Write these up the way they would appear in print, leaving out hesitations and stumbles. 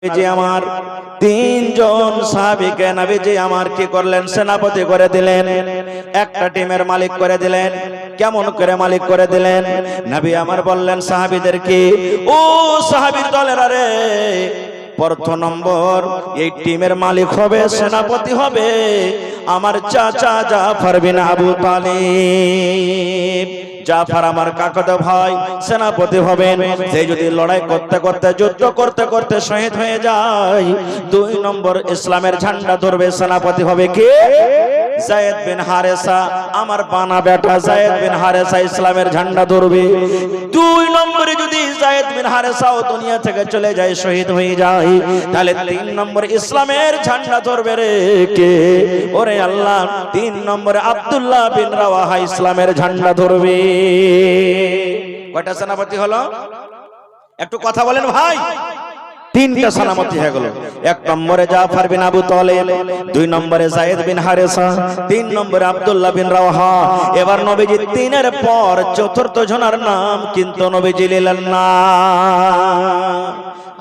নবীজি আমার তিনজন সাহাবীকে নবীজি আমার কি করলেন? সেনাপতি করে দিলেন, একটা টিমের মালিক করে দিলেন। কেমন করে মালিক করে দিলেন? নবী আমার বললেন সাহাবীদেরকে, ও সাহাবীর দলেরা রে, প্রথম নম্বর এই টিমের মালিক হবে, সেনাপতি হবে আমার চাচা জাফর বিন আবু তালিব। জাফর আমার কাকাতো ভাই, সেনাপতি হবেন। সে যদি লড়াই করতে করতে যুদ্ধ করতে করতে শহীদ হয়ে যায়, 2 নম্বর ইসলামের ঝান্ডা ধরবে, সেনাপতি হবে কে? যায়েদ বিন হারেসা, আমার বানা বেটা যায়েদ বিন হারেসা ইসলামের ঝান্ডা ধরবে। 2 নম্বরে যদি যায়েদ বিন হারেসাও দুনিয়া থেকে চলে যায়, শহীদ হয়ে যায়, তাহলে 3 নম্বর ইসলামের ঝান্ডা ধরবে রে কে? ওরে আল্লাহ, 3 নম্বরে আব্দুল্লাহ বিন রাওয়াহা ইসলামের ঝান্ডা ধরবে। কয়টা সেনাপতি হলো? একটু কথা বলেন ভাই। 3টা সেনাপতি হয়ে গেল। 1 নম্বরে জাফর বিন আবু তালিব, 2 নম্বরে যায়েদ বিন হারেসা, 3 নম্বরে আব্দুল্লাহ বিন রাওয়াহা। এবার নবীজি 3-এর পর চতুর্থ জনের নাম কিন্তু নবীজি নিলেন না।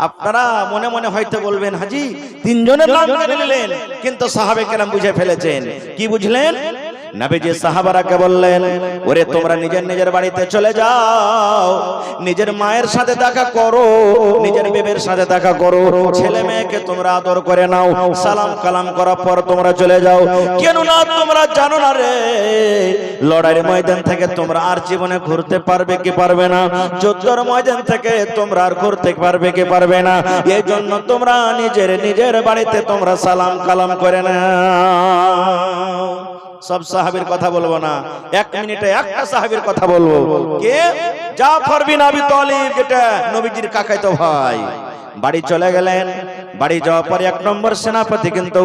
আপনারা মনে মনে হয়তো বলবেন, হাজি 3 জনের নাম নিলেন, কিন্তু সাহাবে কেরাম বুঝে ফেলেছেন। কি বুঝলেন? নবীজি সাহাবারাকে বললেন, ওরে তোমরা নিজের নিজের বাড়িতে চলে যাও, নিজের মায়ের সাথে দেখা করো, নিজের বেবের সাথে দেখা করো, ছেলে মেয়েকে তোমরা আদর করে নাও, সালাম কালাম করার পর তোমরা চলে যাও। কেন না তোমরা জানো না রে, লড়াইয়ের ময়দান থেকে তোমরা আর জীবনে ঘুরতে পারবে কি পারবে না, যুদ্ধের ময়দান থেকে তোমরা আর ঘুরতে পারবে কি পারবে না। এই জন্য তোমরা নিজের নিজের বাড়িতে তোমরা সালাম কালাম করে নাও। সব সাহাবীর কথা বলবো না, 1 মিনিটে একটা সাহাবীর কথা বলবো। কে? জাফর বিন আবি তালিব, যেটা নবীজির কাকাতো ভাই। বাড়ি চলে গেলেন। বাড়ি যাওয়ার পর 1 নম্বর সেনাপতি কিন্তু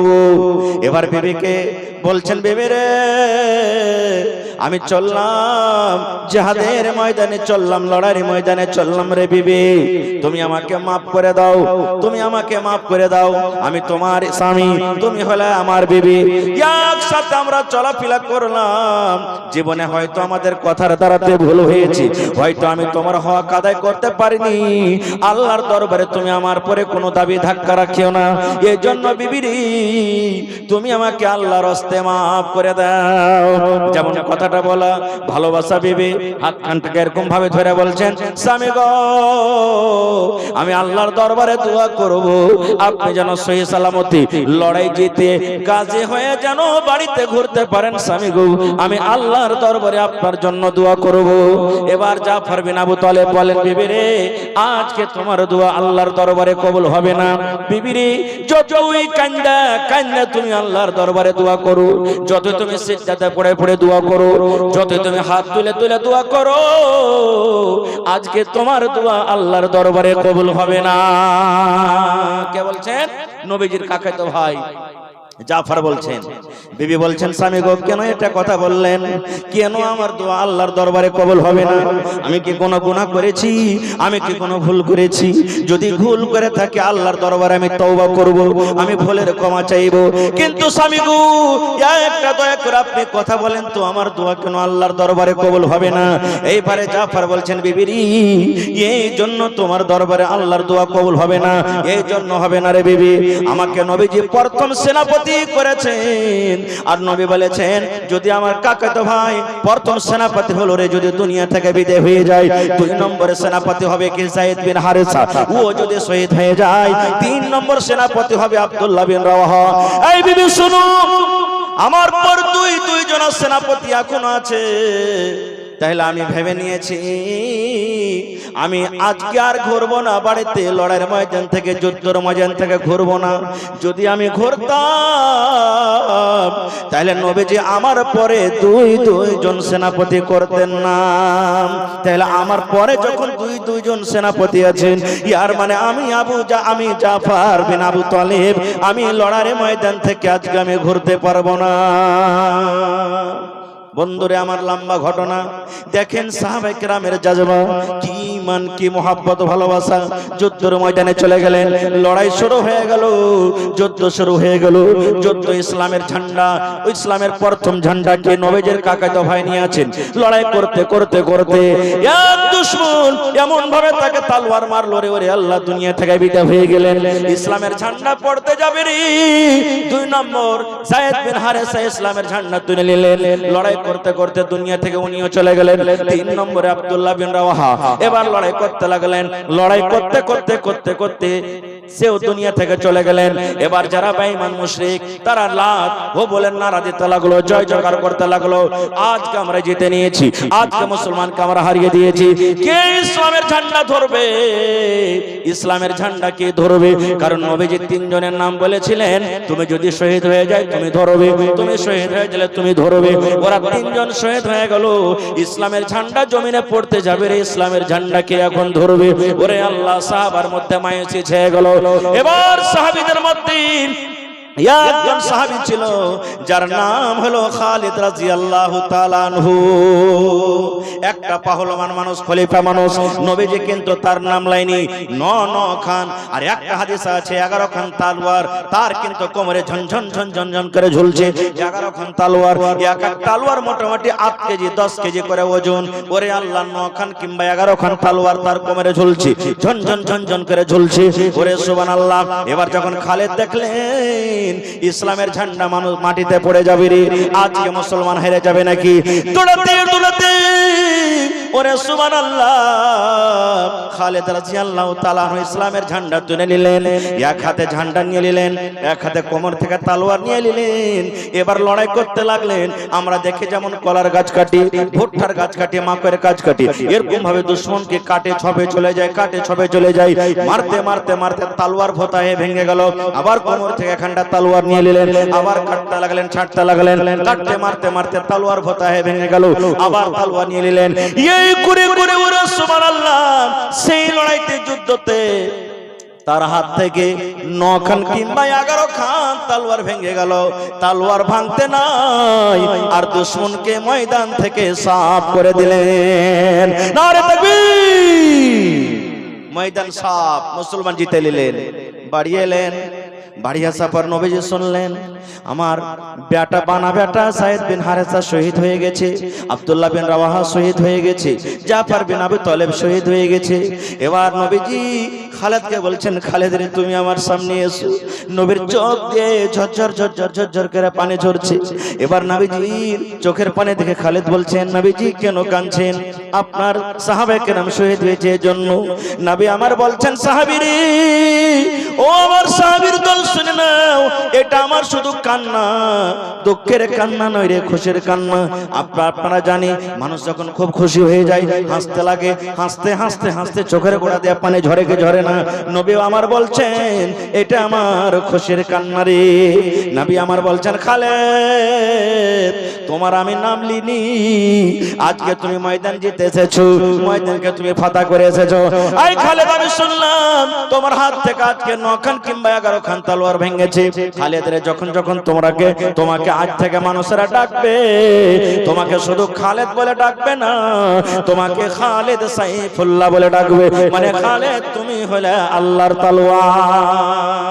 এবার বিবিকে বলছেন, বিবি রে, আমি চললাম জিহাদের ময়দানে, চললাম লড়াইয়ের ময়দানে চললাম রে বিবি, তুমি আমাকে মাফ করে দাও, তুমি আমাকে মাফ করে দাও। আমি তোমার স্বামী, তুমি হলে আমার বিবি, একসাথে আমরা চলাফেরা করলাম। জীবনে হয়তো আমাদের কথার দ্বারাতে ভুল হয়েছে, হয়তো আমি তোমার হক আদায় করতে পারিনি। আল্লাহর দরবারে তুমি আমার পরে কোনো দাবি ধাক্কা রাখিও না। এই জন্য বিবিরি, তুমি আমাকে আল্লাহর হস্তে মাফ করে দাও। যেমন কথাটা বলা, ভালোবাসা বিবি হাত কানটাকে এরকম ভাবে ধরে বলছেন, স্বামী গো, আমি আল্লাহর দরবারে দোয়া করব, আপনি যেন সহি সালামতি লড়াই জিতে গাজী হয়ে যেন বাড়িতে ঘুরতে পারেন। স্বামী গো, আমি আল্লাহর দরবারে আপনার জন্য দোয়া করব। এবার জাফর বিন আবু তালিব বলেন, বিবি রে, আজকে তোমার দোয়া আল্লাহর দরবারে কবুল হবে না। বিবি রে, যতই কান্দা কান্দা তুমি আল্লাহর দরবারে দোয়া করো, যত তুমি সিজদাতে পড়ে পড়ে দোয়া করো, যত তুমি হাত তুলে তুলে দোয়া করো, আজকে তোমার দোয়া আল্লাহর দরবারে কবুল হবে না। কে বলছেন? নবীজির কাকাতো ভাই জাফর বলছেন। বিবি বলছেন, স্বামী গো, কেন এটা কথা বললেন? কেন আমার দোয়া আল্লাহর দরবারে কবুল হবে না? আমি কি কোনো গুনাহ করেছি? আমি কি কোনো ভুল করেছি? যদি ভুল করে থাকি আল্লাহর দরবারে আমি তওবা করব, আমি ভুলের ক্ষমা চাইব। কিন্তু স্বামী গো, একটা দয়া করে আপনি কথা বলেন তো, আমার দোয়া কেন আল্লাহর দরবারে কবুল হবে না? এইবারে জাফর বলছেন, বিবিরি, এই জন্য তোমার দরবারে আল্লাহর দোয়া কবুল হবে না। এই জন্য হবে না রে বিবি, আমাকে নবীজি প্রথম সেনাপতি করেছেন, আর নবী বলেছেন, যদি আমার কাকাতো ভাই প্রথম সেনাপতি হলো রে, যদি দুনিয়া থেকে বিদায় হয়ে যায়, 2 নম্বরে সেনাপতি হবে কি? যায়েদ বিন হারেসা, ও যদি শহীদ হয়ে যায়, 3 নম্বর সেনাপতি হবে আব্দুল্লাহ বিন রাওয়াহা। এই বিবি শুনো, আমার পর 2 জন সেনাপতি এখন আছে। তাহলে আমি ভেবে নিয়েছি, আমি আজকে আর ঘুরবো না বাড়িতে, লড়াইয়ের ময়দান থেকে যুদ্ধের ময়দান থেকে ঘুরবো না। যদি আমি ঘুরতাম, তাহলে নবীজি আমার পরে 2 জন সেনাপতি করতেন না। তাহলে আমার পরে যখন 2 জন সেনাপতি আছেন, ইয়ার মানে আমি জাফর বিন আবু তালিব, আমি লড়াইয়ের ময়দান থেকে আজকে আমি ঘুরতে পারবো না। বন্ধুরে আমার, লম্বা ঘটনা দেখেন সাহাবায়ে কেরামের জাজবা কি ইমান, কি মোহাব্বত, ভালোবাসা। যুদ্ধের ময়দানে চলে গেলেন, লড়াই শুরু হয়ে গেল, যুদ্ধ শুরু হয়ে গেল। যুদ্ধ ইসলামের ঝান্ডা, ইসলামের প্রথম ঝান্ডাকে নবীজির কাকাতো ভাই নিয়ে আছেন। লড়াই করতে করতে করতে এক দুশমন এমন ভাবে তাকে তলোয়ার মারলো রে, ওরে আল্লাহ, দুনিয়া থেকে বিদায় হয়ে গেলেন। ইসলামের ঝান্ডা পড়তে যাবে রে, 2 নম্বর যায়েদ বিন হারেসা ইসলামের ঝান্ডা তুলে নিলেন। লড়াই করতে করতে দুনিয়া থেকে উনিও চলে গেলেন। 3 নম্বরে আব্দুল্লাহ বিন রাওয়াহা এবার লড়াই করতে লাগলেন। লড়াই করতে করতে করতে করতে সেও দুনিয়া থেকে চলে গেলেন। এবার যারা বেঈমান মুশরিক তারা লাত ও বলেন নারা দিতে লাগলো, জয় জয়কার করতে লাগলো, আজকে আমরা জিতে নিয়েছি, আজকে মুসলমানকে আমরা হারিয়ে দিয়েছি। কে ইসলামের ঝান্ডা ধরবে? ইসলামের ঝান্ডা কে ধরবে? কারণ নবীজি 3 জনের নাম বলেছিলেন, তুমি যদি শহীদ হয়ে যায় তুমি ধরবে, তুমি শহীদ হয়ে গেলে তুমি ধরবে। ওরা 3 জন শহীদ হয়ে গেল। ইসলামের ঝান্ডা জমিনে পড়তে যাবে রে, ইসলামের ঝান্ডা কে এখন ধরবে? ওরে আল্লাহ, সাহাবার মধ্যে মায়াসি ছেয়ে গেল। এবার সাহাবীদের মধ্যে একজন সাহাবী ছিল যার নাম হলো খালিদ রাদিয়াল্লাহু তাআলা আনহু। একটা পাহলমান মানুষ, খলিফা মানুষ। নবীজি কিন্তু তার নাম লাইনি 9 খান, আর একটা হাদিস আছে 11 খান তলোয়ার তার কিন্তু কোমরে ঝনঝন ঝনঝন ঝন করে ঝুলছে। 11 খান তলোয়ার, এক এক তলোয়ার মোটামুটি 8 কেজি 10 কেজি করে ওজন। ওরে আল্লাহ, 9 খান কিংবা 11 খান তলোয়ার তার কোমরে ঝুলছে, ঝনঝন ঝনঝন করে ঝুলছে। ওরে সুবহানাল্লাহ। এবার যখন খালিদ দেখলেন ইসলামের ঝান্ডা মানুষ মাটিতে পড়ে যাবে রে, আজকে মুসলমান হেরে যাবে নাকি, দৌড়াতে দৌড়াতে ওরে সুবহানাল্লাহ খালিদ রাদিয়াল্লাহু তাআলা ইসলামের ঝান্ডা তুলে নিলেন। এক হাতে ঝান্ডা নিয়ে নিলেন, এক হাতে কোমর থেকে তলোয়ার নিয়ে নিলেন। এবার লড়াই করতে লাগলেন। আমরা দেখে যেমন কলার গাছ কাটি, ভুট্টার গাছ কাটি, মাকের গাছ কাটি, এরকম ভাবে দুশমনকে কাটে ছবে চলে যায়, কাটে ছবে চলে যায়। মারতে মারতে মারতে তলোয়ার ভোতা হয়ে ভেঙে গেল। আবার কোমর থেকে খান্ডা তলোয়ার নিয়ে নিলেন, আবার কাটতে লাগলেন, ছাড়তে লাগলেন, কাটতে মারতে মারতে তলোয়ার ভোতা হয়ে ভেঙে গেল। আবার তলোয়ার নিয়ে নিলেন। এই করে করে ওরে সুবহানাল্লাহ, সেই লড়াইতে যুদ্ধতে তার হাত থেকে 9 খান কিংবা 11 খান তলোয়ার ভেঙে গেল। তলোয়ার ভাঙতে নাই, আর দুশমনকে ময়দান থেকে সাফ করে দিলেন। নারে তাকবীর! ময়দান সাফ, মুসলমান জিতে নিলেন। বাড়ি এলেন, বাড়ি আসার পর নবীজি শুনলেন আমার বেটা, বানা বেটা যায়েদ বিন হারেসা শহীদ হয়ে গেছে, আব্দুল্লাহ বিন রাওয়াহা শহীদ হয়ে গেছে, জাফর বিন আবু তালেব শহীদ হয়ে গেছে। এবার নবীজি খালিদকে বলছেন, খালিদ রে তুমি আমার সামনে এসো। নবীর চোখ দিয়ে ঝরঝর ঝরঝর ঝরঝর করে পানি ঝরছে। এবার নবীজির চোখের পানি দেখে খালিদ বলছেন, নবীজি কেন কাঁদছেন? আপনার সাহাবায়ে কেরাম শহীদ হয়েছে এজন্য। নবী আমার বলছেন, সাহাবী রে, ও আমার সাহাবীর দল শুনে নাও, এটা আমার শুধু কান্না, দুঃখের কান্না নয় রে, খুশির কান্না। আপনারা জানি মানুষ যখন খুব খুশি হয়ে যায় হাসতে লাগে, হাসতে হাসতে হাসতে চোখের গোড়া দিয়ে পানি ঝরে কি ঝরে না? নবী আমার বলছেন এটা আমার খুশির কান্না রে। নবী আমার বলছেন, খালিদ তোমার আমি নাম লিনি, আজকে তুমি ময়দান জিতে এসেছো, ময়দানকে তুমি ফাতা করে এসেছো। আই খালিদ, আমি শুনলাম তোমার হাত থেকে আজকে 9 খান কিংবা 11 খান তলোয়ার ভেঙেছে। খালিদ রে, যখন যখন তোমাকে আজ থেকে মানুষেরা ডাকবে, তোমাকে শুধু খালিদ বলে ডাকবে না, তোমাকে খালিদ সাইফুল্লাহ বলে ডাকবে। মানে খালিদ তুমি হলে আল্লাহর তলোয়ার।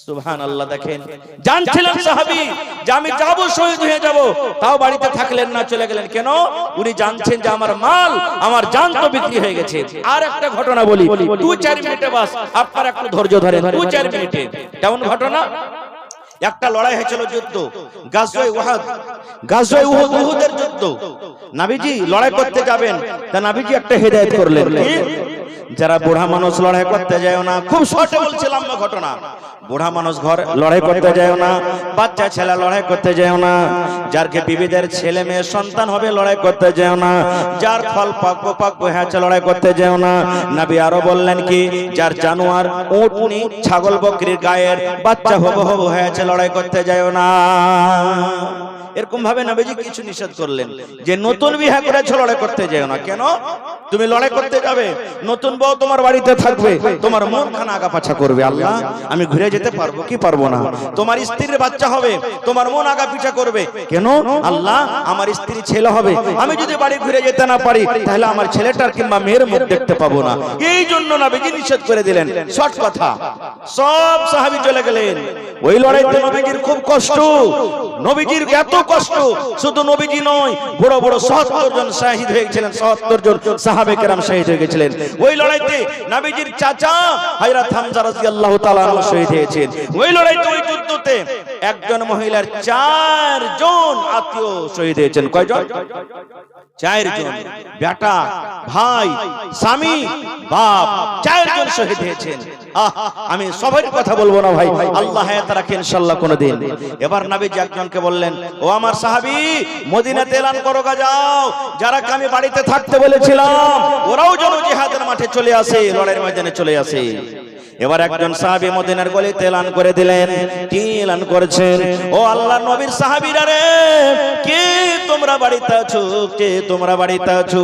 সুবহানাল্লাহ। দেখেন, জানছিলেন সাহাবী যে আমি যাব, শহীদ হয়ে যাব, তাও বাড়িতে থাকলেন না, চলে গেলেন। কেন? উনি জানছেন যে আমার মাল, আমার জান তো বিক্রি হয়ে গেছে। আর একটা ঘটনা বলি, 2-4 মিনিটে বাস, আপনারা একটু ধৈর্য ধরেন। 2-4 মিনিটে কেমন ঘটনা? একটা লড়াই হয়েছিল, যুদ্ধ, গাজওয়ে উহুদ, গাজওয়ে উহুদের যুদ্ধ। নবীজি লড়াই করতে যাবেন, তা নবীজি একটা হেদায়েত করলেন, যারা বুড়া মানুষ লড়াই করতে যায় না। খুব শর্টে বলছিলাম ঘটনা। বুড়া মানুষ ঘর লড়াই করতে যায় না, বাচ্চা ছেলে লড়াই করতে যায় না, যারকে বিবিদের ছেলে মেয়ে সন্তান হবে লড়াই করতে যায় না, যার ফল পাকবো হয়েছে লড়াই করতে যায় না। নবী আরো বললেন কি, যার জানোয়ার উটনি ছাগল বকরির গায়ের বাচ্চা হবো হয়েছে লড়াই করতে যায় না। এরকম ভাবে নবীজি কিছু নিষেধ করলেন যে নতুন বিয়ে করেছো লড়াই করতে যেও না। কেন? তুমি লড়াই করতে যাবে, নতুন বউ তোমার বাড়িতে থাকবে, তোমার মন খানা আগা পাছা করবে, আল্লাহ আমি ঘুরে যেতে পারবো কি পারবো না। তোমার স্ত্রীর বাচ্চা হবে, তোমার মন আগা পিছা করবে, কেন? আল্লাহ আমার স্ত্রী ছেলে হবে, আমি যদি বাড়ি ঘুরে যেতে না পারি তাহলে আমার ছেলেটার কিংবা মেয়ের মুখ দেখতে পাবো না। এই জন্য নবীজি নিষেধ করে দিলেন। শর্ট কথা, সব সাহাবী চলে গেলেন। ওই লড়াইতে নবীজির খুব কষ্ট, নবীজির এত কষ্ট, শুধু নবীজি নয়, বড় বড় ৭০ জন শহীদ হয়ে গেছিলেন, ৭০ জন সাহাবে কেরাম শহীদ হয়ে গেছিলেন। ওই লড়াইতে নবীজির চাচা হযরত হামজা রাদিয়াল্লাহু তাআলা শহীদ হয়েছেন। ওই লড়াইতে, ওই যুদ্ধতে একজন মহিলার ৪ জন আত্মীয় শহীদ হয়েছেন। কয়জন? ৪ জন। বেটা, ভাই, স্বামী, বাপ, ৪ জন শহীদ হয়েছেন। আমি সবার কথা বলবো না ভাই, আল্লাহ হায়াত রাখে ইনশাআল্লাহ কোনদিন। এবার নবীজি একজনকে বললেন, ও আমার সাহাবী, মদিনাতে এলান করো গা, যাও, যারা আমি বাড়িতে থাকতে বলেছিলাম ওরাও যেন জিহাদের মাঠে চলে আসে, লড়াইয়ের ময়দানে চলে আসে। এবার একজন সাহাবী মদিনার গলিতে এলান করে দিলেন। কি এলান করেছেন? ও আল্লাহর নবীর সাহাবীরা রে, কে তোমরা বাড়িতে আছো, কে তোমরা বাড়িতে আছো,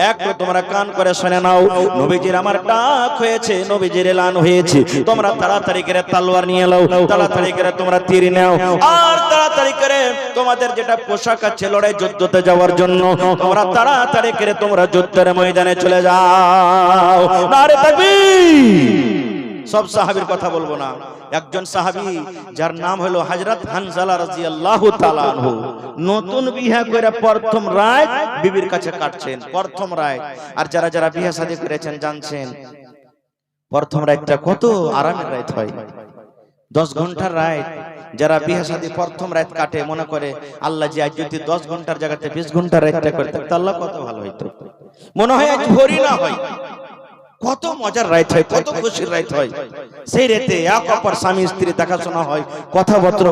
একটু তোমরা কান করে শুনে নাও। নবীজির আমার ডাক হয়েছে, নবীজির এলান হয়েছে, তোমরা তাড়াতাড়ি করে তলোয়ার নিয়ে নাও, তাড়াতাড়ি করে তোমরা তীর নাও, আর তাড়াতাড়ি করে তোমাদের যেটা পোশাক আছে লড়াই যুদ্ধতে যাওয়ার জন্য, তোমরা তাড়াতাড়ি করে তোমরা যুদ্ধের ময়দানে চলে যাও। নারে তাকবীর। সব সাহাবীর কথা বলবো না, একজন সাহাবী যার নাম হলো হযরত হানজালা রাদিয়াল্লাহু তাআলা আনহু, নতুন বিয়ে করে প্রথম রাত বিবির কাছে কাটছেন, প্রথম রাত। আর যারা যারা বিয়ে শাদী করেছেন জানছেন প্রথম রাতটা কত আরামের রাত হয়, 10 ঘন্টার রাত। যারা বিয়ে শাদী প্রথম রাত কাটে মনে করে আল্লাহ যে আজ যদি 10 ঘন্টার জায়গাতে 20 ঘন্টার রাতটা করতে তো আল্লাহ কত ভালো হইতো। মনে হয় আজ ভোরই না হয়, কত মজার রাত হয়, কত খুশির রাত হয়। সেই রাতে এক অপর স্বামী স্ত্রী দেখাশোনা হয়, কথাবার্তা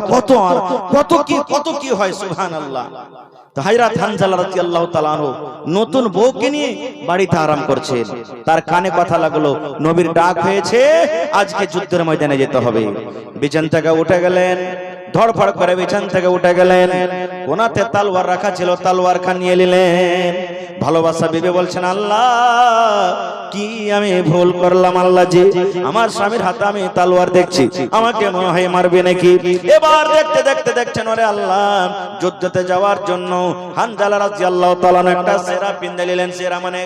কত কি হয়, সুবহানাল্লাহ। তো হযরত হানজালা রাদিয়াল্লাহু তাআলা আনহু নতুন বউকে নিয়ে বাড়িতে আরাম করছেন। তার কানে কথা লাগলো নবীর ডাক হয়েছে, আজকে যুদ্ধের ময়দানে যেতে হবে। বিছানা থেকে উঠে গেলেন, ধড়ফড় করে বিছানা থেকে উঠে গেলেন। কোনাতে তলোয়ার রাখা ছিল, তলোয়ার খান নিয়ে নিলেন। ভালোবাসা বিবি বলছেন, আল্লাহ কি আমি ভুল করলাম, আল্লাহ জি আমার স্বামীর হাতে আমি তলোয়ার দেখছি, আমাকে মনে হয় মারবে নাকি। এবার দেখতে দেখছেন, ওরে আল্লাহ, যুদ্ধতে যাওয়ার জন্য হানজালা রাদিয়াল্লাহু তাআলা একটা সেরা পিন্দে নিলেন। সেরা মানে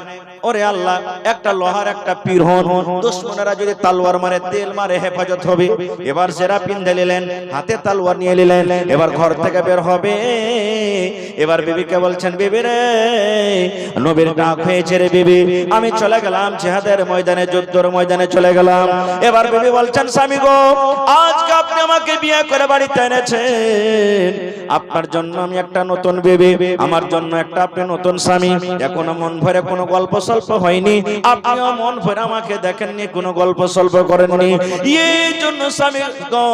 ওরে আল্লাহ একটা লোহার একটা পিরহন, দুশমনেরা যদি তলোয়ার মারে তেল মারে হেফাজত হবে। এবার সেরা পিন্দে নিলেন, হাতে তলোয়ার নিয়ে নিলেন। এবার ঘর থেকে বের হবে। এবার বিবিকে বলছেন, বিবি রে, নবীর ডাক হয়েছে রে বিবি, আমি চলে গেলাম জিহাদের ময়দানে, যুদ্ধের ময়দানে চলে গেলাম। এবার বিবি বলছেন, স্বামী গো, আজকে আপনি আমাকে বিয়ে করে বাড়িতে এনেছেন, আপনার জন্য আমি একটা নতুন বিবি, আমার জন্য একটা আপনি নতুন স্বামী। এখনো মন ভরে কোনো গল্প স্বল্প হয়নি, আপনিও মন ভরে আমাকে দেখেননি, কোনো গল্প স্বল্প করেননি। এই জন্য স্বামী গো,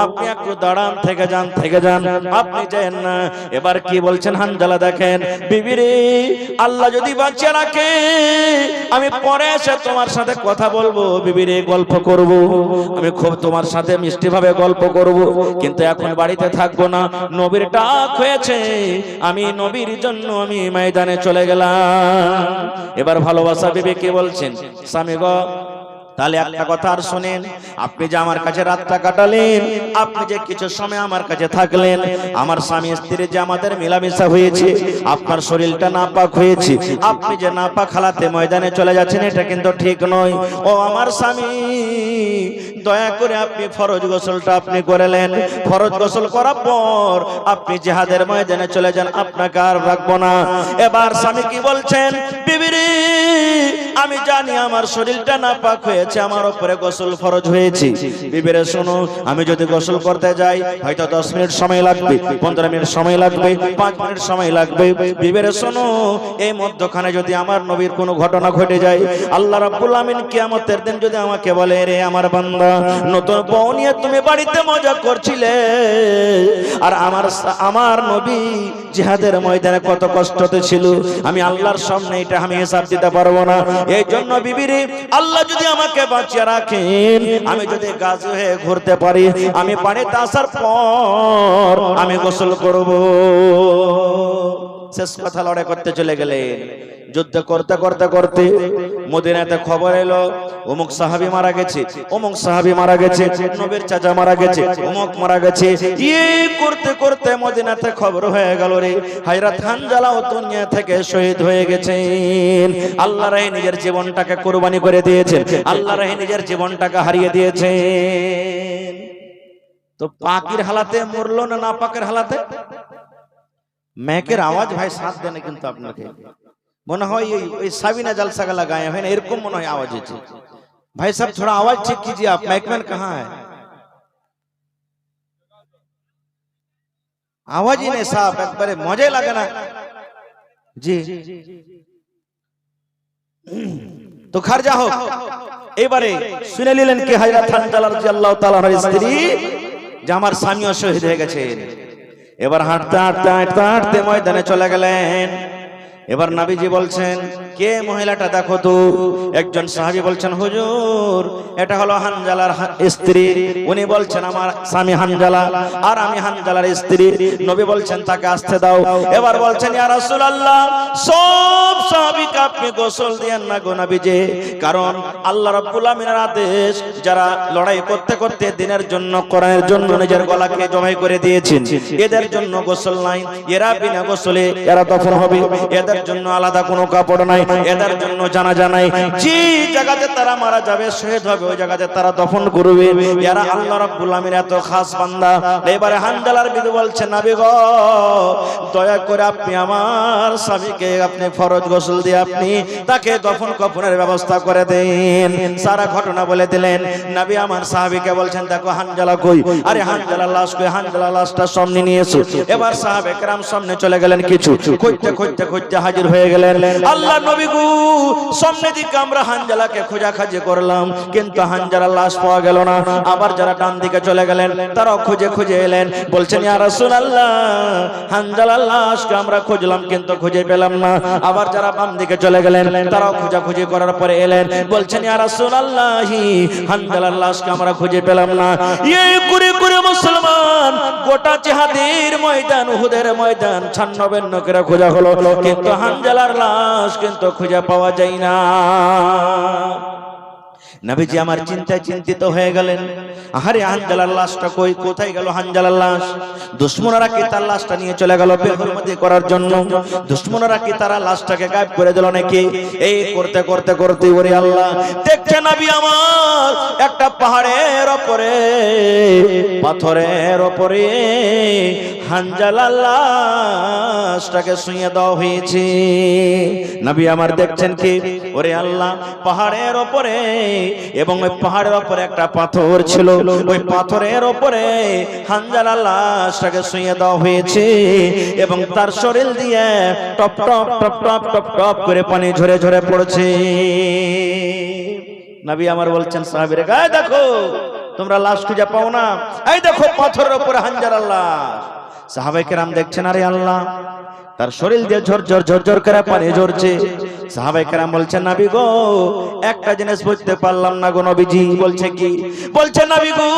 আপনি একটু দাঁড়ান, থেকে যান, আপনি যান না। এবার কি বলছেন হানজালা, দেখেন বিবি রে, আল্লাহ যদি বাঁচিয়ে রাখে আমি পরে এসে তোমার সাথে কথা বলবো, বিবি রে, গল্প করব, আমি খুব তোমার সাথে মিষ্টি ভাবে গল্প করব, কিন্তু এখন বাড়িতে থাকবো না, নবীর ডাক হয়েছে, আমি নবীর জন্য আমি ময়দানে চলে গেলাম। এবার ভালোবাসা বিবি কি বলছেন, স্বামী গো, তাহলে একটা কথা আর শুনেন, আপনি যে আমার কাছে রাতটা কাটালেন, আপনি যে কিছু সময় আমার কাছে থাকলেন, আমার স্বামী স্ত্রী যে আমাদের মিলামিশা হয়েছে, আপনার শরীরটা নাপাক হয়েছে, আপনি যে নাপাক হালাতে ময়দানে চলে যাচ্ছেন, এটা কিন্তু ঠিক নয়। ও আমার স্বামী, দয়া করে আপনি ফরজ গোসলটা আপনি করলেন, ফরজ গোসল করার পর আপনি জিহাদের ময়দানে চলে যান, আপনাকে আর রাখবো না। এবার স্বামী কি বলছেন, বিবি রে, আমি জানি আমার শরীরটা নাপাক হয়েছে, আমার উপরে গোসল ফরজ হয়েছে। বিবি রে শোনো, আমি যদি গোসল করতে যাই হয়তো 10 মিনিট সময় লাগবে, 15 মিনিট সময় লাগবে, 5 মিনিট সময় লাগবে। বিবি রে শোনো, এই মধ্যখানে যদি আমার নবীর কোনো ঘটনা ঘটে যায়, আল্লাহ রাব্বুল আমিন কিয়ামতের দিন যদি আমাকে বলে, রে আমার বান্দা, নতুন বউ নিয়ে তুমি বাড়িতে মজা করছিলে, আর আমার নবী জিহাদের ময়দানে কত কষ্টতে ছিল, আমি আল্লাহর সামনে এটা আমি হিসাব দিতে পারবো না। এই জন্য বিবিরে, আল্লাহ যদি আমাকে বাঁচিয়ে রাখেন, আমি যদি গাজী হয়ে ঘুরতে পারি, আমি পানিতে আসার পর আমি গোসল করব। শেষ কথা লড়াই করতে চলে গেলেন। যুদ্ধ করতে করতে করতে মদিনাতে খবর এলো অমুক সাহাবী মারা গেছে, অমুক সাহাবী মারা গেছে, নবীর চাচা মারা গেছে, অমুক মারা গেছে। এই করতে করতে মদিনাতে খবর হয়ে গেল রে হযরত হানজালা ও দুনিয়া থেকে শহীদ হয়ে গেছেন। আল্লাহর রাহে নিজের জীবনটাকে কুরবানি করে দিয়েছেন, আল্লাহর রাহে নিজের জীবনটাকে হারিয়ে দিয়েছেন। তো পাকের হালাতে মরলো না না পাকের হালাতে? मैकेर आवाज भाई साथ देने কিন্তু আপনাকে মনে হয় এই সাবিনা जलसा लगाए हैं এরকম মনে হয় आवाज হচ্ছে। भाई साहब थोड़ा आवाज ठीक कीजिए, आप मैकमैन कहाँ है? आवाज ही नहीं साहब, एक बारे मजे लगे ना जी। तो खर्चा हो এবারে শুনে নিলেন কি হযরত হানজালা রাদিয়াল্লাহু তাআলা এর স্ত্রী যে আমার স্বামীও শহীদ হয়ে গেছেন। এবার হাঁটতে হাঁটতে হাঁটতে হাঁটতে ময়দানে চলে গেলেন। এবার নবীজি বলছেন কে মহিলাটা দেখো তো। একজন সাহাবী বলছেন হুজুর এটা হলো হানজালার স্ত্রী। উনি বলছেন আমার স্বামী হানজালা আর আমি হানজালার স্ত্রী। নবী বলছেন তাকে আসতে দাও। এবার বলছেন ইয়া রাসূলুল্লাহ সব সাহাবীকে আপনি গোসল দেন না গো নবীজি, কারণ আল্লাহ রাব্বুল আমিনের আদেশ যারা লড়াই করতে করতে দিনের জন্য কোরআনের জন্য নিজের গলাকে জবাই করে দিয়েছেন এদের জন্য গোসল নাই, এরা বিনা গোসলে এরা দফন হবে, এদের জন্য আলাদা কোনো কাপড় নাই, এদের জন্য জানাজা নাই। যে জায়গাতে তারা মারা যাবে শহীদ হবে ওই জায়গাতে তারা দফন করবে। এরা আল্লাহ রাব্বুল আমিনের এত খাস বান্দা। এবারে হানজালার বিবি বলছেন নবী গো দয়া করে আপনি আমার স্বামীকে আপনি ফরজ গোসল দিয়ে আপনি তাকে দফন কাফনের ব্যবস্থা করে দেন। সারা ঘটনা বলে দিলেন। নবী আমার সাহাবীকে বলছেন দেখো হানজালা কই? আরে হানজালার লাশ কই? হানজালার লাশটা সামনে নিয়ে এসো। এবার সাহাবে কেরাম সামনে চলে গেলেন, কিছু খুঁজতে খুঁজতে খুঁজতে হাজির হয়ে গেলেন। আল্লাহ নবী গো সামনে দিকে আমরা হানজালাকে খোঁজাখুঁজি করলাম কিন্তু হানজালার লাশ পাওয়া গেল না। আবার যারা ডান দিকে চলে গেলেন তারাও খুঁজে খুঁজে এলেন, বলছেন ইয়া রাসূলুল্লাহ হানজালার লাশকে আমরা খুঁজলাম কিন্তু খুঁজে পেলাম না। আবার যারা বাম দিকে চলে গেলেন তারাও খোঁজাখুঁজি করার পরে এলেন, বলছেন ইয়া রাসূলুল্লাহ হানজালার লাশকে আমরা খুঁজে পেলাম না। এই করে করে মুসলমান গোটা জিহাদের ময়দান উহুদের ময়দান ছান্ন করে খোঁজা হলো কিন্তু হানজালার লাশ কিন্তু খুঁজে পাওয়া যায় না। নবীজি আমার চিন্তায় চিন্তিত হয়ে গেলেন। আরে হানজালার লাশটা কই? কোথায় গেল হানজালার লাশ? দুশমনরা কি তার লাশটা নিয়ে চলে গেল বেহুরমতি করার জন্য? দুশমনরা কি তারা লাশটাকে গায়েব করে দিল নাকি? এই করতে করতে করতে ওরে আল্লাহ দেখছেন নবী আমার একটা পাহাড়ের উপরে পাথরের উপরে হানজালার লাশটাকে শুইয়ে দেওয়া হয়েছে। নবী আমার দেখছেন কি ওরে আল্লাহ পাহাড়ের উপরে এবং ওই পাহাড়ের উপরে একটা পাথর ছিল, ওই পাথরের উপরে হানজালার লাশটাকে শুইয়ে দেওয়া হয়েছে এবং তার শরীর দিয়ে top top top top top top করে পানি ঝরে ঝরে পড়ছে। নবী আমার বলছেন সাহাবীরা গায়ে দেখো তোমরা লাশ খুঁজে পাও না, এই দেখো পাথরের উপরে হানজালার লাশ। সাহাবায়ে কেরাম দেখছেন আরে আল্লাহ তার শরীর দিয়ে ঝরঝর ঝরঝর করে পানি ঝরছে। সাহাবায়ে কেরাম বলছেন নবী গো একটা জিনিস বুঝতে পারলাম না গো নবীজি। বলছে কি? বলছে নবী গো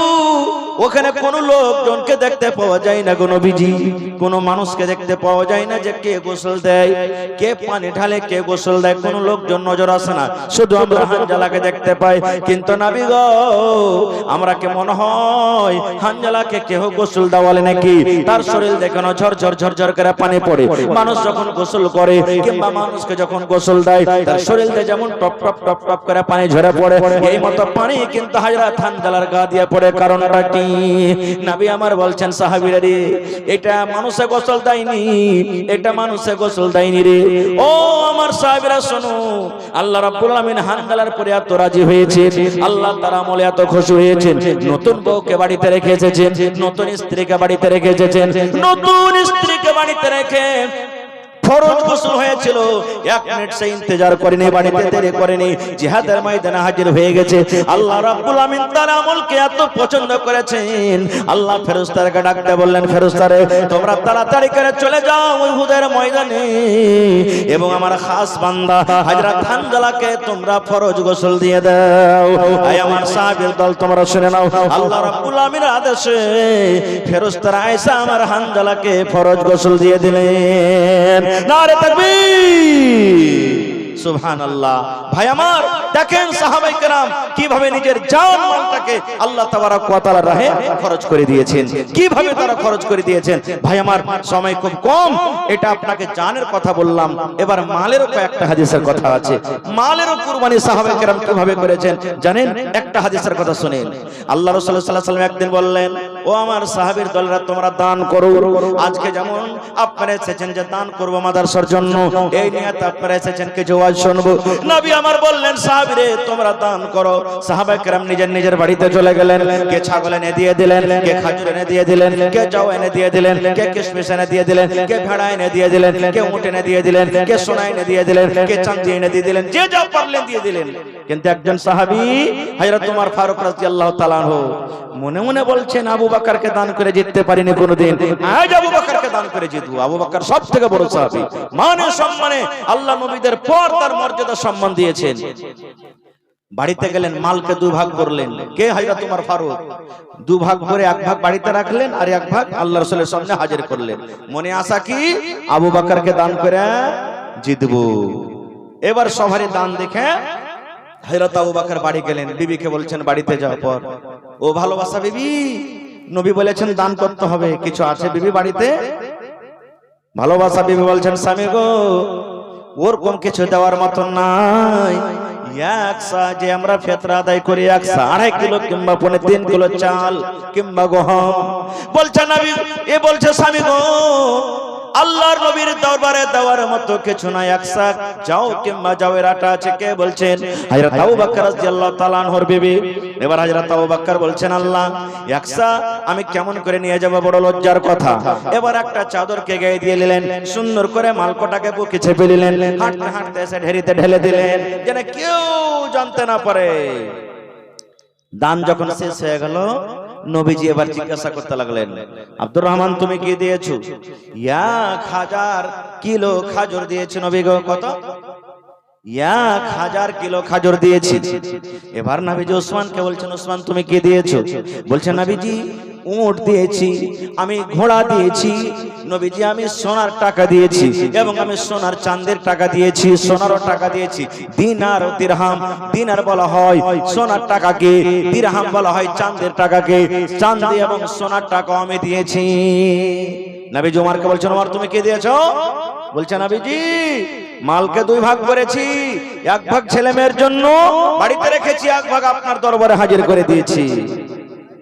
ওখানে কোন লোকজনকে দেখতে পাওয়া যায় না গো নবীজি, কোন মানুষকে দেখতে পাওয়া যায় না যে কে গোসল দেয়, কে পানি ঢালে, কে গোসল দেয়, কোন লোকজন নজর আসে না, শুধু আমরা হানজালাকে দেখতে পাই। কিন্তু নবী গো আমরা কে মনে হয় হানজালাকে কেহ গোসল দেওয়ালে নাকি তার শরীর দেখানো ঝরঝর ঝরঝর করে পানি পড়ে। মানুষ যখন গোসল করে কিংবা মানুষকে যখন গোসল দেয় তার শরীরে যেমন টপ টপ টপ টপ করে পানি ঝরে পড়ে এই মতো পানি কিন্তু হযরত হানজালার গা দিয়ে পড়ে। কারণটা কি? নবী আমার বলছেন সাহাবীরা রে এটা মানুষে গোসল দেয়নি, এটা মানুষে গোসল দেয়নি রে। ও আমার সাহাবীরা শোনো, আল্লাহ রাব্বুল আমিন হানজালার পরে এত রাজি হয়েছে, আল্লাহ তার আমলে এত খুশি হয়েছেন, নতুন বউকে বাড়িতে রেখে এসেছেন, নতুন স্ত্রীকে বাড়িতে রেখে এসেছেন, নতুন স্ত্রীকে বাড়িতে রেখে ফরজ গোসল হয়েছিল, 1 মিনিট সে ইন্তজার করেনি, বাড়িতে দেরি করেনি, জিহাদের ময়দানে হাজির হয়ে গেছে। আল্লাহ রাব্বুল আমিন তার আমলকে এত পছন্দ করেছেন, আল্লাহ ফেরেশতাকে ডাকতে বললেন, ফেরেশতারে তোমরা তাড়াতাড়ি করে চলে যাও উহুদের ময়দানে এবং আমার খাস বান্দা হযরত হানজালাকে তোমরা ফরজ গোসল দিয়ে দাও। আয় আমার সাহাবীর দল, তোমরা শুনে নাও, আল্লাহ রাব্বুল আমিনের আদেশে ফেরেশতারা আয়েশা আমার হানজালাকে ফরজ গোসল দিয়ে দিলেন। নারে তাকবীর, সুবহানাল্লাহ। ভাই আমার, দেখেন সাহাবায়ে কেরাম কিভাবে নিজের জান মালটাকে আল্লাহ তাবারক ওয়া তাআলার রাহে খরচ করে দিয়েছেন, কিভাবে তারা খরচ করে দিয়েছেন। ভাই আমার, সময় খুব কম, এটা আপনাকে জানের কথা বললাম, এবার মালেরও কয়েকটা হাদিসের কথা আছে। মালেরও কুরবানি সাহাবায়ে কেরাম কিভাবে করেছেন জানেন? একটা হাদিসের কথা শুনেন। আল্লাহ রাসূল সাল্লাল্লাহু আলাইহি ওয়াসাল্লাম একদিন বললেন, ও আমার সাহাবীর দলরা তোমরা দান করো। আজকে যেমন আপনারা এসেছেন যে দান করব মাদ্রাসার জন্য, এই নিয়তে আপনারা এসেছেন কিছু ওয়াজ শুনবো। নবী আমার বললেন, সাহাবীরে তোমরা দান করো। সাহাবায়ে কেরাম নিজের নিজের বাড়িতে চলে গেলেন। কে ছাগল এনে দিয়ে দিলেন, কে খাজুর এনে দিয়ে দিলেন, কে জও এনে দিয়ে দিলেন, কে কিশমিশ এনে দিয়ে দিলেন, কে ভেড়া এনে দিয়ে দিলেন, কে উট এনে দিয়ে দিলেন, কে সোনা এনে দিয়ে দিলেন, কে চাঁদি এনে দিয়ে দিলেন, যে যা পারলেন দিয়ে দিলেন। কিন্তু একজন সাহাবী হযরত ওমর ফারুক রাদিয়াল্লাহু তাআলা আনহু মনে মনে বলছেন, আবু বকরকে দান করে জিততে পারিনি কোনোদিন, আজ আবু বকরকে দান করে জিতবো। আবু বকর সবথেকে বড় সাহাবী, মানে সম্মানে আল্লাহ নবীদের পর তার মর্যাদা সম্মান দিয়েছেন। বাড়িতে গেলেন, মালকে 2 ভাগ করলেন। কে? হযরত ওমর ফারুক। 2 ভাগ করে 1 ভাগ বাড়িতে রাখলেন আর 1 ভাগ আল্লাহ রাসূলের সামনে হাজির করলেন। মনে আশা কি? আবু বকরকে দান করে জিতবো। এবার সবারই দান দেখে হযরত আবু বকর বাড়ি গেলেন। বিবিকে বলছেন, বাড়িতে যাওয়ার পর, ও ভালোবাসা বিবি, নবী বলেছেন দান করতে হবে, কিছু আছে বিবি বাড়িতে? ভালোবাসা বিবি বলছেন, স্বামী গো, ওরকম কিছু দেওয়ার মতন নাই। একসা যে আমরা ফিতরা আদায় করি, 1.5 কিলো কিংবা 3 কিলো চাল কিংবা গহম। বলছে নবী, এ বলছে স্বামী গো, আল্লাহর নবীর দরবারে দেওয়ার মতো কিছু নাই, 1 যাও কিংবা যাওয়ের আটা আছে। কে বলছেন? হযরত আবু বকর রাদিয়াল্লাহু তাআলা আনহুর বিবি। এবার হযরত আবু বকর বলছেন, আল্লাহ, 1 আমি কেমন করে নিয়ে যাব, বড় লজ্জার কথা। এবার একটা চাদরকে গায়ে দিয়ে নিলেন, সুন্দর করে মালকোটাকে বুকে চেপে নিলেন, হাঁটতে হাঁটতে এসে ঢেরিতে ঢেলে দিলেন যেন কেউ জানতে না পারে। দান যখন শেষ হয়ে গেল, নবীজি এবার জিজ্ঞাসা করতে লাগলেন, আব্দুর রহমান তুমি কি দিয়েছো? 1000 কিলো খাজুর দিয়েছি নবী গো। কত? 1000 কিলো খাজুর দিয়েছি। এবার নবীজি ওসমানকে বলছেন, ওসমান তুমি কি দিয়েছো? বলছেন, নবীজি উট দিয়েছি, আমি ঘোড়া দিয়েছি, নবীজি আমি সোনার টাকা দিয়েছি এবং আমি সোনার চাঁদের টাকা দিয়েছি, সোনারও টাকা দিয়েছি। দিনার ও দিরহাম, দিনার বলা হয় সোনার টাকাকে, দিরহাম বলা হয় চাঁদের টাকাকে। চাঁদি এবং সোনার টাকা আমি দিয়েছি। নবীজি ওমরকে বলছেন, ওমর তুমি কি দিয়েছো? বলছেন, নবীজি মালকে 2 ভাগ করেছি, 1 ভাগ ছেলে মেয়ের জন্য বাড়িতে রেখেছি, 1 ভাগ আপনার দরবারে হাজির করে দিয়েছি।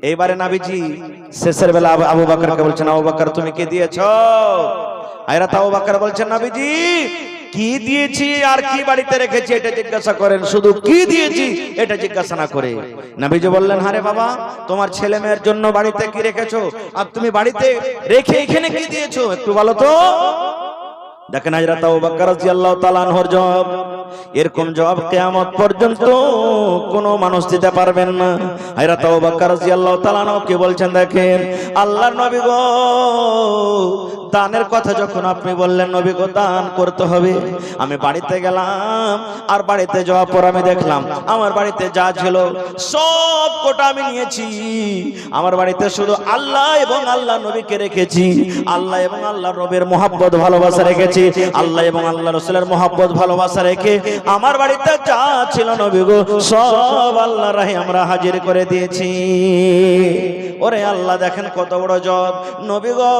এইবারে নবীজি শেষের বেলা আবু বকরকে বলছেন, আবু বকর তুমি কি দিয়েছো? হযরত আবু বকর বলছেন, নবীজি কি দিয়েছি আর কি বাড়িতে রেখেছি এটা জিজ্ঞাসা করেন, শুধু কি দিয়েছি এটা জিজ্ঞাসা না করে। নবীজি বললেন, আরে বাবা, তোমার ছেলে মেয়ের জন্য বাড়িতে কি রেখেছো আর তুমি বাড়িতে রেখে এখানে কি দিয়েছো একটু বলো তো। দেখেন হযরত আবু বকর রাদিয়াল্লাহু তাআলা আনহুর জবাব, এরকম জবাব কিয়ামত পর্যন্ত কোনো মানুষ দিতে পারবেন না। হযরত আবু বকর রাদিয়াল্লাহু তাআলা আনহু কি বলছেন দেখেন, আল্লাহর নবী গো, দানের কথা যখন আপনি বললেন নবী গো দান করতে হবে, আমি বাড়িতে গেলাম আর বাড়িতে যাওয়ার পর আমি দেখলাম আমার বাড়িতে যা ছিল সব কোটা আমি নিয়েছি। আমার বাড়িতে শুধু আল্লাহ এবং আল্লাহ নবীকে রেখেছি, আল্লাহ এবং আল্লাহ নবীর মহব্বত ভালোবাসা রেখেছি, আল্লাহ এবং আল্লাহ রাসূলের মহব্বত ভালোবাসা রেখে আমার বাড়িতে যা ছিল নবী গো সব আল্লাহর রাহে আমরা হাজির করে দিয়েছি। ওরে আল্লাহ, দেখেন কত বড় জব। নবী গো,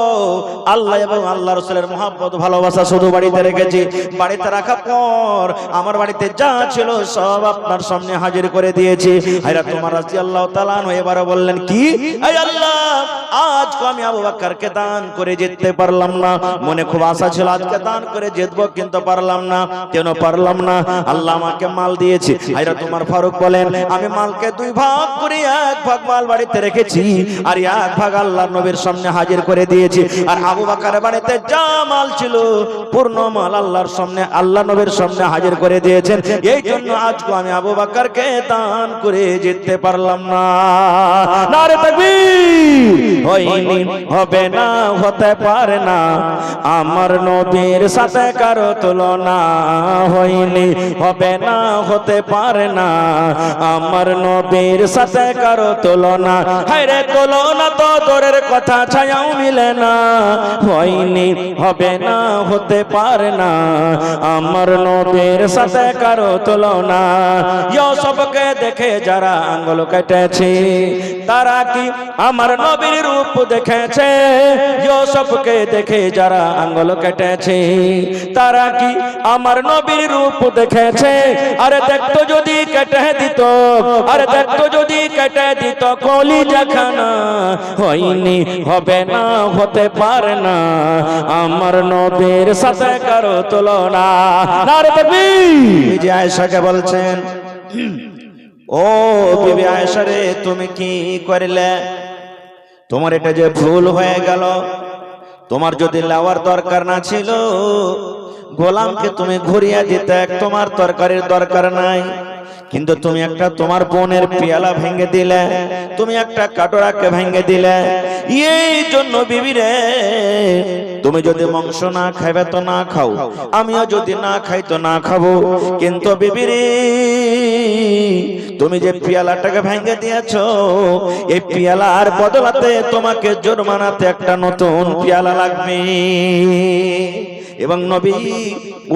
আল্লাহ এবং আল্লাহ রাসূলের মহব্বত ভালোবাসা শুধু বাড়িতে রেখেছি, বাড়িতে রাখার পর আমার বাড়িতে যা ছিল সব আপনার সামনে হাজির করে দিয়েছি। হযরত ওমর রাদিয়াল্লাহু তাআলা আনহু এবারে বললেন, কি? এই আল্লাহ, আজকে আমি আবু বকরকে দান করে জিততে পারলাম না। মনে খুব আশা ছিল আজকে দান করে জিতবো, কিন্তু পারলাম না। কেন পারলাম না? আল্লাহ আমাকে মাল দিয়েছে। হযরত ওমর ফারুক বলেন, আমি মালকে দুই ভাগ করে এক ভাগ মাল বাড়িতে রেখেছি, আর এক ভাগ আল্লাহর নবীর সামনে হাজির করে দিয়েছি। আর আবু বকরের বাড়িতে যা মাল ছিল পূর্ণ মাল আল্লাহর সামনে, আল্লাহ নবীর সামনে হাজির করে দিয়েছেন। এই জন্য আজকে আমি আবু বকরকে দান করে জিততে পারলাম না। নারে তাকবীর! হয়নি, হবে না, হতে পারে না, আমার নবীর সাথে কারো তুলনা। হয়নি, হবে না, হতে পারে না, আমার নবীর সাথে কারো তুলনা। হায়রে তুলনা তো দূরের কথা, ছায়াও মিলে না। হয়নি, হবে না, হতে পারে না, আমার নবীর সাথে কারো তুলনা। ইউসুফকে দেখে যারা আঙ্গুল কেটেছে, তারা কি আমার নবীর রূপ দেখেছে? ইউসুফকে দেখে যারা আঙ্গুল কেটেছে, তারা কি আমার নবীর রূপ দেখেছে? আরে দেখতো যদি কেটে দিত, আরে দেখতো যদি কেটে দিত কলিজাখানা। হয়নি, হবে না, হতে পারে না, আমার নবীর সাথে কারো তুলনা। নারে তাকবীর! যে আয়েশাকে বলছেন, ও বিবি আয়েশা রে, তুমি কি করলে? তোমার এটা যে ভুল হয়ে গেল। তোমার যদি লাওয়ার দরকার না ছিল, গোলামকে তুমি ঘুরিয়ে দিতে, তোমার তরকারির দরকার নাই। কিন্তু তুমি একটা তোমার বোনের পেয়ালা ভেঙে দিলে, তুমি একটা কাটোরাকে ভেঙে দিলে। এই জন্য বিবি রে, তুমি যদি মাংস না খাইবে তো না খাও, আমিও যদি না খাই তো না খাবো, কিন্তু বিবি রে, তুমি যে পেয়ালাটাকে ভেঙে দিয়েছো, এই পেয়ালার বদলাতে তোমাকে জরিমানাতে একটা নতুন পেয়ালা লাগবে। এবং নবী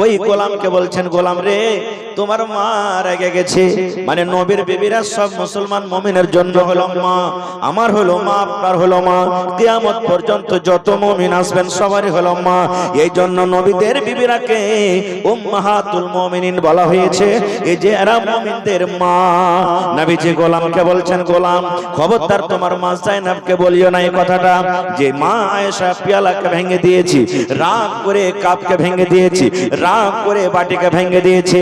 ওই গোলামকে বলছেন, গোলাম রে, তোমার মা রেগে গেছে। মানে নবীর বিবিরা সব মুসলমান মুমিনের জন্য হলো মা, আমার হলো মা, আপনার হলো মা, কিয়ামত পর্যন্ত যত মুমিন আসবেন সবারই হলো মা। এই জন্য নবীদের বিবিরাকে উম্মাহাতুল মুমিনিন বলা হয়েছে, এই যে এরা মুমিনদের মা। নবীজি গোলামকে বলছেন, গোলাম খবরদার তোমার মা যায়েনবকে বলিও না এই কথাটা, যে মা আয়েশা পেয়ালাকে ভেঙে দিয়েছি, রাগ করে কাপকে ভেঙে দিয়েছি, রাগ করে বাটিকে ভেঙে দিয়েছে।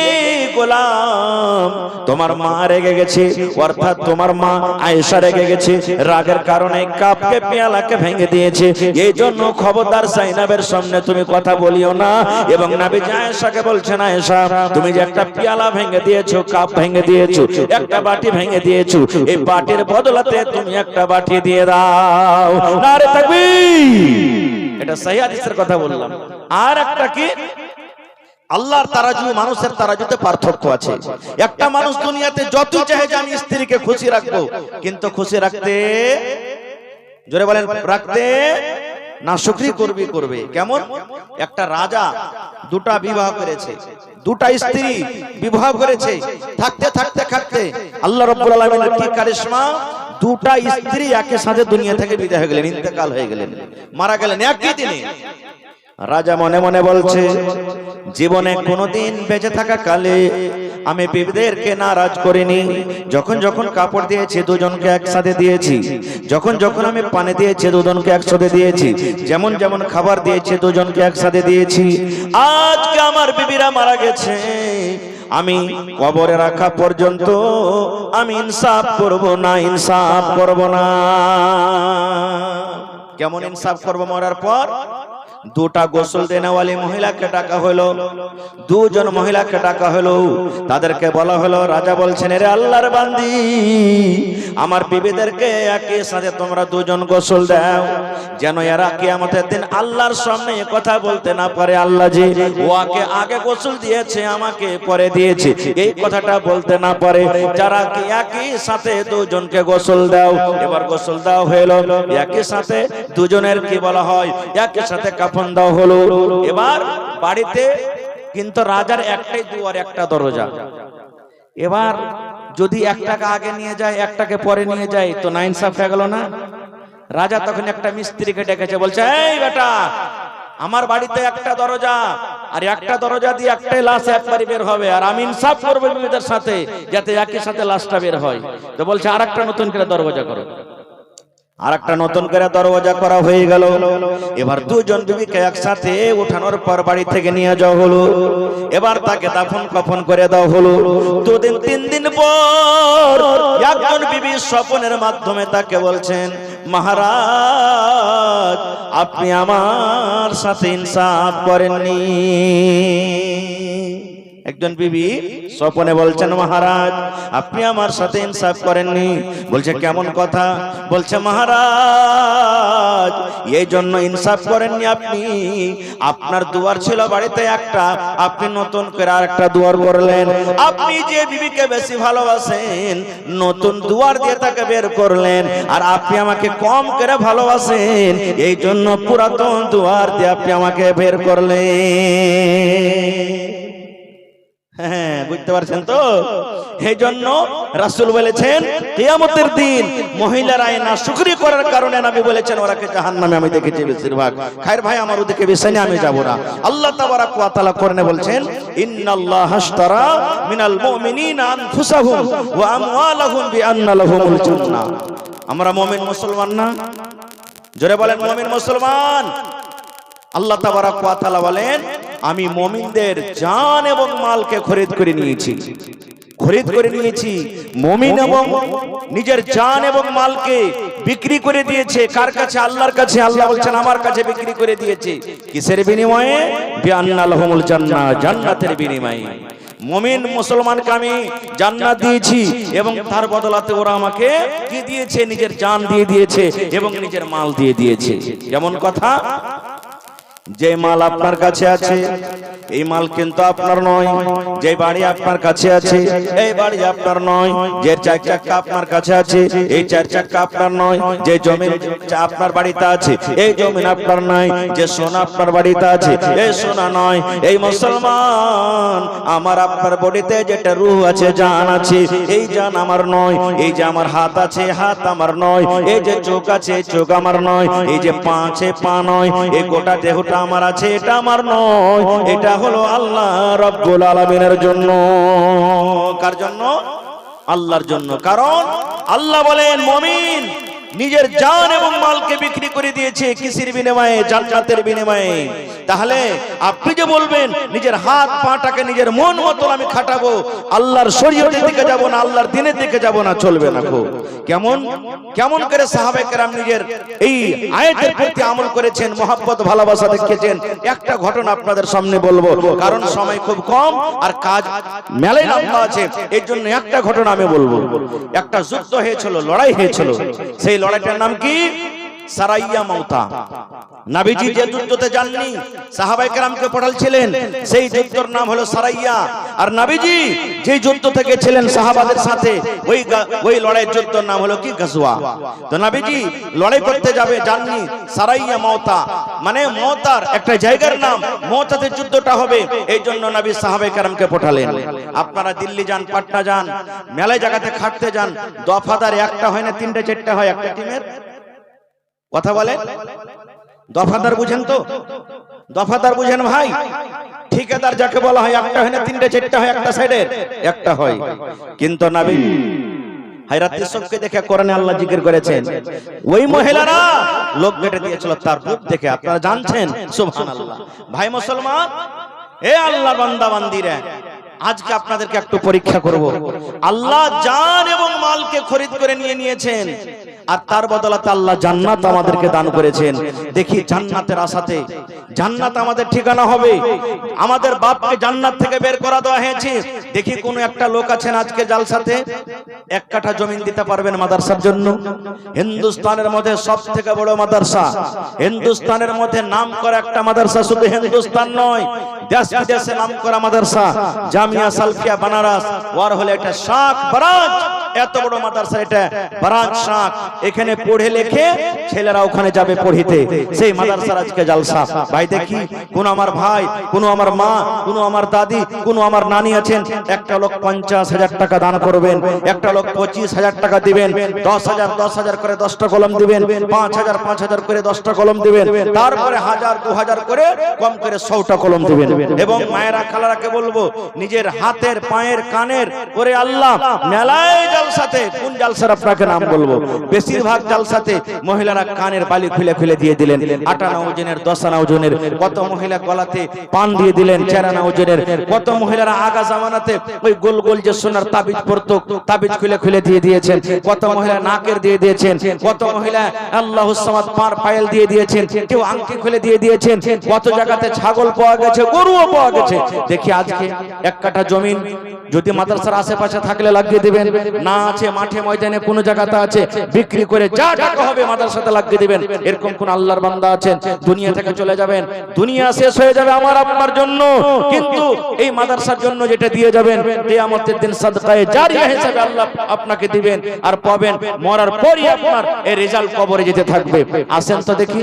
এই গোলাম, তোমার মা রেগে গেছে, অর্থাৎ তোমার মা আয়েশা রেগে গেছে, রাগের কারণে কাপকে পেয়ালাকে ভেঙে দিয়েছে। এই জন্য খবরদার যায়েনবের সামনে তুমি কথা বলিও না। এবং নবী আয়েশাকে বলছেন, আয়েশা তুমি যে একটা পেয়ালা ভেঙে দিয়েছো, কাপ ভেঙে দিয়েছো, একটা বাটি ভেঙে দিয়েছো, এই বাটির বদলাতে তুমি একটা বাটি দিয়ে দাও। নারে তাকবীর! এটা সহিহ হাদিসের কথা বললাম। আর একটা কি, আল্লাহর তারাজু মানুষের তারাজুতে পার্থক্য আছে। একটা মানুষ দুনিয়াতে যত চাহে যে আমি স্ত্রীকে খুশি রাখবো, কিন্তু খুশি রাখতে, জোরে বলেন, রাখতে নাশুকরি করবে। কেমন? একটা রাজা দুটা বিবাহ করেছে, দুটা স্ত্রী বিবাহ করেছে, থাকতে থাকতে থাকতে আল্লাহ রাব্বুল আলামিনের কি কারিশমা, দুটা স্ত্রী একই সাথে দুনিয়া থেকে বিদায় হয়ে গেলেন, ইন্তেকাল হয়ে গেলেন, মারা গেলেন একই দিনে। রাজা মনে মনে বলছে, জীবনে কোনোদিন বেঁচে থাকা কালে আমি বিবিদেরকে নারাজ করিনি। যখন যখন কাপড় দিয়েছি দুজনকে একসাথে দিয়েছি, যখন যখন আমি পানি দিয়েছি দুজনকে একসাথে দিয়েছি, যেমন যেমন খাবার দিয়েছি দুজনকে একসাথে দিয়েছি। আজকে আমার বিবিরা মারা গেছে, আমি কবরে রাখা পর্যন্ত আমি ইনসাফ করব না, ইনসাফ করব না। কেমন ইনসাফ করব? মরার পর দুটা গোসল দেনেওয়ালি মহিলাকে ডাকা হলো, দুজন মহিলাকে ডাকা হলো, তাদেরকে বলা হলো, রাজা বলছেন, রে আল্লাহর বান্দি, আমার বিবিদেরকে একই সাথে তোমরা দুজন গোসল দাও, যেন এরা কিয়ামতের দিন আল্লাহর সামনে কথা বলতে না পারে, আল্লাহ যে ওকে আগে গোসল দিয়েছে আমাকে পরে দিয়েছে, এই কথাটা বলতে না পারে। যারা কি একই সাথে দুজনকে গোসল দাও। এবার গোসল দাও হলো, একই সাথে দুজনের কি বলা হয়, একই সাথে কাফন দাও হলো। এবার বাড়িতে কিন্তু রাজার একটাই দুয়ার, একটা দরজা। এবার যদি একটাকে আগে নিয়ে যায়, একটাকে পরে নিয়ে যায়, তো না ইনসাফ হয়ে গেল না? রাজা তখন একটা মিস্ত্রিকে ডেকেছে, বলছে, এই বেটা, আমার বাড়িতে একটা দরজা, আর একটা দরজা দিয়ে একটাই লাশ একবারই বের হবে, আর আমি ইনসাফ করবো বিবিদের সাথে, যাতে একই সাথে লাশটা বের হয়। তো বলছে, আর একটা নতুন করে দরজা করো। আর একটা নতুন করে দরওয়াজা করা হয়ে গেল। এবার দুজন বিবিকে একসাথে উঠানোর পর বাড়ি থেকে নিয়ে যাওয়া হলো। এবার তাকে দাফন কাফন করে দেওয়া হলো। 2 দিন 3 দিন পর একজন বিবি স্বপ্নের মাধ্যমে তাকে বলছেন, মহারাজ আপনি আমার সাথে ইনসাফ করেননি। একজন বিবি স্বপ্নে বলছেন, মহারাজ আপনি আমার সাথে ইনসাফ করেননি। বলছে কেমন কথা? বলছে মহারাজ এই জন্য ইনসাফ করেননি আপনি, আপনার দুয়ার ছিল বাড়িতে একটা, আপনি নতুন করে আরেকটা দুয়ার করলেন। আপনি যে বিবিকে বেশি ভালোবাসেন নতুন দুয়ার দিয়ে তাকে বের করলেন, আর আপনি আমাকে কম করে ভালোবাসেন এই জন্য পুরাতন দুয়ার দিয়ে আপনি আমাকে বের করলেন। হ্যাঁ, বুঝতে পারছেন তো? এই জন্য রাসূল বলেছেন কিয়ামতের দিন মহিলারা না শুকরিয়া করার কারণে নবী বলেছেন ওরাকে জাহান্নামে আমি দেখেছি বেশিরভাগ। খায়ের ভাই আমার ওদিকে বিষয় নিয়ে আমি যাব না। আল্লাহ তাবারাক ওয়া তাআলা কোরআনে বলছেন, ইন্নাল্লাহা আশতারা মিনাল মুমিনিনা আনফুসাহুম ওয়া আমওয়ালাহুম বিআন্না লাহুমুল জান্নাহ। আমরা মুমিন মুসলমান না? জোরে বলেন মুমিন মুসলমান। আল্লাহ তাবারাক ওয়া তাআলা বলেন, আমি মুমিনদের জান এবং মালকে খরিদ করে নিয়েছি। মুমিন এবং নিজের জান এবং মালকে বিক্রি করে দিয়েছে কার কাছে? আল্লাহর কাছে। আল্লাহ বলছেন আমার কাছে বিক্রি করে দিয়েছে। কিসের বিনিময়ে? বিআন্না লাহুমুল জান্নাহ, জান্নাতের বিনিময়ে। মুমিন মুসলমানকে আমি জান্নাত দিয়েছি এবং তার বদলাতে ওরা আমাকে কি দিয়েছে? নিজের জান দিয়ে দিয়েছে এবং নিজের মাল দিয়ে দিয়েছে। যেমন কথা, যে মাল আপনার কাছে আছে এই মাল কিন্তু আপনার নয়। যে বাড়ি আপনার কাছে আছে এই বাড়ি আপনার নয়। যে 4 চাকা আপনার কাছে আছে এই 4 চাকা আপনার নয়। যে জমি আপনার বাড়িতে আছে এই জমি আপনার নয়। যে সোনা আপনার বাড়িতে আছে এই সোনা নয়। এই মুসলমান, আমার আপনার বডিতে যেটা রূহ আছে, জান আছে, এই জান আমার নয়। এই যে আমার হাত আছে হাত আমার নয়। এই যে চোখ আছে চোখ আমার নয়। এই যে পা আছে পা নয়। এই গোটা দেহটা আমার আছে এটা আমার নয়। এটা হলো আল্লাহ রাব্বুল আলামিনের জন্য। কার জন্য? আল্লাহর জন্য। কারণ আল্লাহ বলেন মুমিন নিজের জান এবং মালকে বিক্রি করে দিয়েছে কিসের বিনিময়ে? জান্নাতের বিনিময়ে। তাহলে আপনি যে বলবেন নিজের হাত পাটাকে নিজের মন মতো আমি খাটাবো, আল্লাহর শরীয়তের দিকে যাব না, আল্লাহর দ্বীনের দিকে যাব না, চলবে না। কেমন কেমন করে সাহাবায়ে কেরাম নিজের এই আয়াতের প্রতি আমল করেছেন, মহব্বত ভালোবাসা দেখিয়েছেন। একটা ঘটনা আপনাদের সামনে বলবো, কারণ সময় খুব কম আর কাজ মেলাই লম্বা আছে, এই জন্য একটা ঘটনা আমি বলবো। একটা যুদ্ধ হয়েছিল, লড়াই হয়েছিল। সেই লড়াইটার নাম কি? সারাইয়া মাউতা। নবীজি যে যুদ্ধতে যাননি, সাহাবায়ে কেরামকে পাঠালছিলেন, সেই যুদ্ধের নাম হলো সারাইয়া। আর নবীজি যে যুদ্ধ থেকে ছিলেন সাহাবাদের সাথে, ওই লড়াইয়ের যুদ্ধের নাম হলো কি? গাজওয়া। তো নবীজি লড়াই করতে যাবে যাননি, সারাইয়া মাউতা মানে মওতার একটা জায়গার নাম, মওতাতে যুদ্ধটা হবে, এই জন্য নবী সাহাবায়ে কেরামকে পাঠালেন। আপনারা দিল্লি যান, পাটনা যান, মেলায় জায়গাতে খাটতে যান, দফাদার একটা হয় না 3টে 4টে হয় একটা টিমের। কথা বলে দফাদার বুঝেন তো? দফাদার বুঝেন ভাই? ঠিকাদার যাকে বলা হয় একটা হয় না 3টে 4টে হয় একটা সাইডের একটা হয়। কিন্তু নবী হায়রাতে সবকে দেখে কোরআনে আল্লাহ জিকির করেছেন, ওই মহিলারা লোক কেটে দিয়েছিল তার রূপ দেখে। আপনারা জানছেন? সুবহানাল্লাহ। ভাই মুসলমান, এ আল্লাহ বান্দা বান্দিরা, আজকে আপনাদেরকে একটু পরীক্ষা করব। আল্লাহ জান এবং মালকে খরিদ করে নিয়েছেন, আর তার বদলাতে আল্লাহ জান্নাত আমাদেরকে দান করেছেন। দেখি জান্নাতের আশাতে, জান্নাত আমাদের ঠিকানা হবে, আমাদের বাপকে জান্নাত থেকে বের করা দেওয়া হয়েছে। দেখি কোন একটা লোক আছেন আজকে জালসাতে 1 কাঠা জমিন দিতে পারবেন মাদ্রাসার জন্য? হিন্দুস্তানের মধ্যে সবথেকে বড় মাদ্রাসা, হিন্দুস্তানের মধ্যে নাম করা একটা মাদ্রাসা, শুধু হিন্দুস্তান নয় দেশ বিদেশে নাম করা মাদ্রাসা জামিয়া সালফিয়া বানারস। ওর হলে এটা শাখ ব্রাঞ্চ, এত বড় মাদ্রাসা এটা ব্রাঞ্চ শাখ। এখানে পড়ে লেখে ছেলেরা ওখানে যাবে পড়িতে, সেই মাদ্রাসার আজকে জালসা। ভাই দেখি কোন আমার ভাই, কোন আমার মা, কোন আমার দাদি, কোন আমার নানি আছেন, একটা লোক 50,000 টাকা দান করবেন, একটা লোক 25,000 টাকা দিবেন, 10,000 করে 10টা কলম দিবেন, 5,000 করে 10টা কলম দিবেন, তারপরে 1,000 2,000 করে কম করে 100টা কলম দিবেন। এবং মায়েরা খালারাকে বলবো নিজের হাতের পায়ের কানের ওরে আল্লাহ মেলায় জালসাতে কোন জালসার আপনাকে নাম বলবো বেশিরভাগ জালসাতে মহিলারা কানের বালি খুলে খুলে দিয়ে দিলেন 58 ওজনের 10 ওজনের কত মহিলা গলাতে পান দিয়ে দিলেন 4 ওজনের কত মহিলারা আগা জামানাতে ওই গোল গোল যে সোনার তাবিজ পরতো তাবিজ খুলে খুলে দিয়ে দিয়েছেন কত মহিলা নাকের দিয়ে দিয়েছেন কত মহিলা আল্লাহুস সামাদ পার পায়েল দিয়ে দিয়েছেন কেউ আংটি খুলে দিয়ে দিয়েছেন কত জায়গাতে ছাগল পাওয়া গেছে গরুও পাওয়া গেছে দেখি আজকে এক কাঠা জমিন যদি মাদ্রাসার আশেপাশে থাকলে লাগিয়ে দিবেন না আছে মাঠে ময়দানে কোন জায়গাতে আছে বিক্রি করে যা টাকা হবে মাদ্রাসাতে লাগিয়ে দিবেন এরকম কোন আল্লাহর বান্দা আছেন দুনিয়া থেকে চলে যাবেন দুনিয়া শেষ হয়ে যাবে আমার আপনার জন্য কিন্তু এই মাদ্রাসার জন্য যেটা দিয়ে যাবেন কিয়ামতের দিন সাদকায়ে জারিয়া হিসেবে আল্লাহ আপনাকে দিবেন আর পাবেন মরার পরই আপনার এই রেজাল্ট কবরে যেতে থাকবে আসেন তো দেখি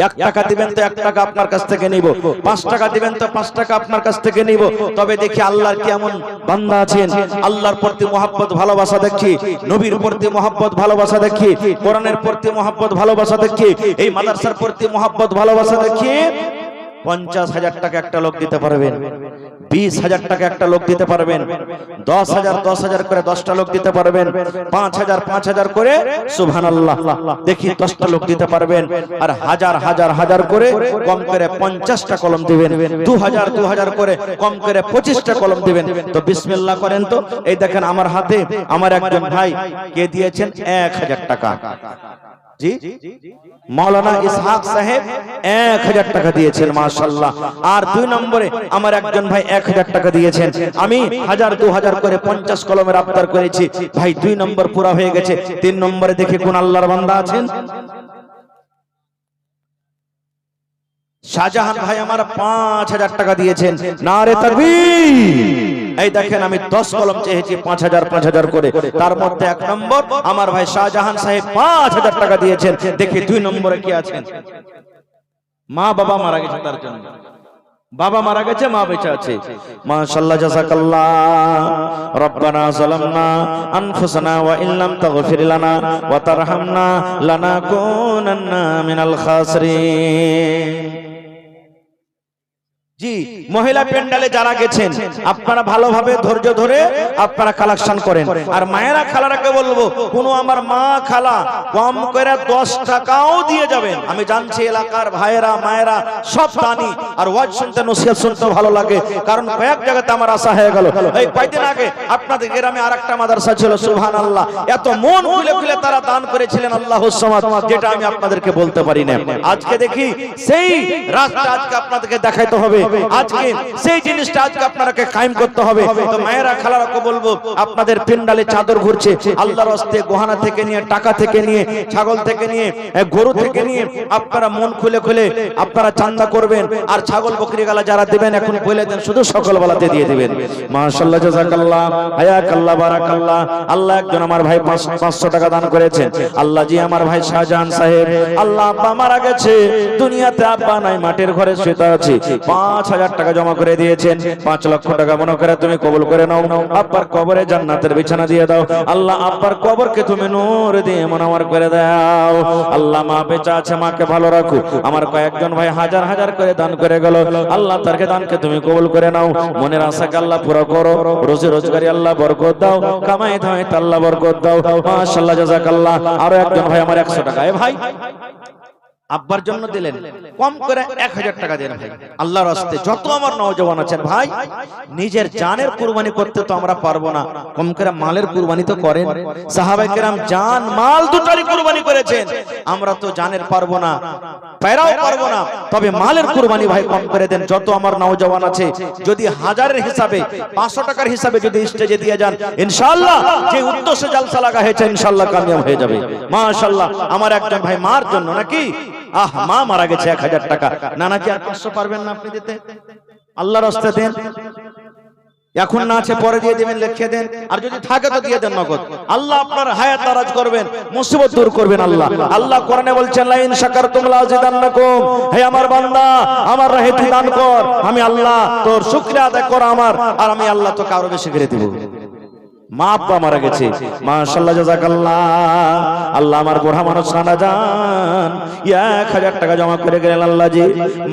1 টাকা দিবেন তো 1 টাকা আপনার কাছ থেকে নিব 5 টাকা দিবেন তো 5 টাকা আপনার কাছ থেকে নিব তবে দেখি আল্লাহর কেমন বান্দা আছেন আল্লাহর প্রতি মহব্বত ভালোবাসা দেখি নবীর প্রতি মহব্বত ভালোবাসা দেখি কোরআনের প্রতি মহব্বত ভালোবাসা দেখি এই মাদ্রাসার প্রতি মহব্বত ভালোবাসা দেখি 50,000 টাকা একটা লোক দিতে পারবেন 20,000 টাকা একটা লোক দিতে পারবেন 10,000 করে 10টা লোক দিতে পারবেন 5,000 করে সুবহানাল্লাহ দেখি 10টা লোক দিতে পারবেন আর হাজার করে কম করে 50টা কলম দিবেন 2,000 করে কম করে 25টা কলম দিবেন তো বিসমিল্লাহ করেন তো এই দেখেন আমার হাতে আমার একজন ভাই কে দিয়েছেন 1,000 টাকা জি মাওলানা ইসহাক সাহেব 1,000 টাকা দিয়েছেন মাশাআল্লাহ আর 2 নম্বরে আমার একজন ভাই 1,000 টাকা দিয়েছেন আমি 1,000 করে 50 কলমের আবদার করেছি ভাই 2 নম্বর পুরা হয়ে গেছে 3 নম্বরে দেখি কোন আল্লাহর বান্দা আছেন শাহজাহান ভাই আমার 5,000 টাকা দিয়েছেন নারে তাকবীর এই দেখেন আমি 10 কলম চেয়েছি 5,000 করে তার মধ্যে 1 নম্বর আমার ভাই শাহজাহান সাহেব 5,000 টাকা দিয়েছেন দেখি 2 নম্বরে কি আছেন মা বাবা মারা গেছে তার জন্য বাবা মারা গেছে মা বেঁচে আছে মাশাআল্লাহ জাযাকাল্লাহ রব্বানা যালামনা আনফুসানা ওয়া ইল্লাম তাগফির লানা ওয়া তারহামনা লানাকুনান্না মিনাল খাসিরিন জি মহিলা পেন্ডালে যারা গেছেন আপনারা ভালোভাবে ধৈর্য ধরে আপনারা কালেকশন করেন আর মায়েরা খালারাকে বলবো কোন আমার মা খালা কম করে 10 টাকাও দিয়ে যাবেন আমি জানছি এলাকার ভাইয়েরা মায়েরা সব দানি আর ওয়াজ শুনতে নসিহত শুনতে ভালো লাগে কারণ কয়েক জায়গাতে আমার আশা হয়ে গেল এই কয়েকদিন আগে আপনাদের গ্রামে আরেকটা মাদ্রাসা ছিল সুবহানাল্লাহ এত মন খুলে খুলে তারা দান করেছিলেন আল্লাহুস সামাদ যেটা আমি আপনাদেরকে বলতে পারি না আজকে দেখি সেই রাস্তা আজকে আপনাদেরকে দেখাইতে হবে আজকে সেই জিনিসটা আজকে আপনাকে কায়েম করতে হবে তো মায়েরা খালারাকে বলবো আপনাদের পেন্ডালে চাদর ঘুরছে আল্লাহর রাস্তে গহনা থেকে নিয়ে টাকা থেকে নিয়ে ছাগল থেকে নিয়ে গরু থেকে নিয়ে আপনারা মন খুলে খুলে আপনারা চান্দা করবেন আর ছাগল বকরি গালা যারা দিবেন এখন বলে দেন শুধু সকালবেলাতে দিয়ে দিবেন মাশাআল্লাহ জাযাকাল্লাহ হায়াকাল্লাহ বারাকাল্লাহ আল্লাহ একজন আমার ভাই 500 টাকা দান করেছেন আল্লাহ জি আমার ভাই শাহজাহান সাহেব আল্লাহ আব্বা মারা গেছে দুনিয়াতে আব্বা নাই মাটির ঘরে শুয়ে আছে 5,000 টাকা জমা করে দিয়েছেন 5 লক্ষ টাকা মনে করে তুমি কবুল করে নাও আব্বার কবরে জান্নাতের বিছানা দিয়ে দাও আল্লাহ আব্বার কবরকে তুমি নূর দিয়ে মনোয়ার করে দাও আল্লাহ মা বেঁচে আছে মাকে ভালো রাখো আমার কয়েকজন ভাই হাজার করে দান করে গেল আল্লাহ তারকে দানকে তুমি কবুল করে নাও মনের আশাকে আল্লাহ পুরো করো রোজি রোজগারি আল্লাহ বরকত দাও কামাই ধামাইতে আল্লাহ বরকত দাও মাশাআল্লাহ জাযাকাল্লাহ আরো একজন ভাই আমার 100 টাকা এ ভাই আব্বার জন্য দিলেন কম করে 1,000 টাকা দেন ভাই আল্লাহর রাস্তে যত আমার নওজওয়ান আছেন ভাই নিজের জানের কুরবানি করতে তো আমরা পারবো না কম করে মালের কুরবানি তো করেন সাহাবায়ে কেরাম জান মাল দুটোরই কুরবানি করেছেন আমরা তো জানের পারবো না পায়রাও পারবো না তবে মালের কুরবানি ভাই কম করে দেন যত আমার নওজওয়ান আছে যদি হাজারের হিসাবে 500 টাকার হিসাবে যদি স্টেজে দিয়ে যান ইনশাআল্লাহ যে উদ্দেশ্যে জালসা লাগা হয়েছে ইনশাআল্লাহ কামিয়াব হয়ে যাবে মাশাআল্লাহ আমার একজন ভাই মার জন্য নাকি মা মারা গেছে 1,000 টাকা নানাজি আর 500 পারবেন না আপনি দিতে আল্লাহর রাস্তায় দেন এখন না আছে পরে দিয়ে দিবেন লিখে দেন আর যদি থাকে তো দিয়ে দেন নগদ আল্লাহ আপনার হায়াত দারাজ করবেন মুসিবত দূর করবেন আল্লাহ কোরআনে বলছেন লা ইন শাকারতুম লাযিদান্নাকুম হে আমার বান্দা আমার রাহে তুই দান কর আমি আল্লাহ তোর শুকরিয়া আদায় কর আমার আর আমি আল্লাহ তোকে আরো বেশি করে দেব মা আব্বা মারা গেছে, মাশাআল্লাহ জাযাকাল্লাহ। আল্লাহ আমার বুড়া মানুষ নানা যান 1000 টাকা জমা করে গেলেন। আল্লাহ জি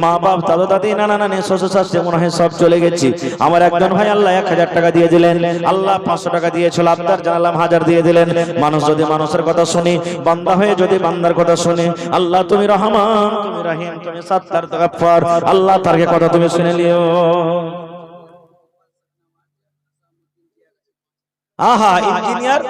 মা বাপ দাদা দাদি নানা নানি শ্বশুর শাশুড়ি মনে হয় সব চলে গেছি। আমার একজন ভাই আল্লাহ 1000 টাকা দিয়ে দিলেন। আল্লাহ 500 টাকা দিয়েছিল, আবদার জানালাম 1000 দিয়ে দিলেন। মানুষ যদি মানুষের কথা শুনি, বান্দা হয়ে যদি বান্দার কথা শুনি, আল্লাহ তুমি রহমান, তুমি রহিম, তুমি সাত্তার গফফার, আল্লাহ তার কথা তুমি শুনে নিও। আহা ইঞ্জিনিয়ার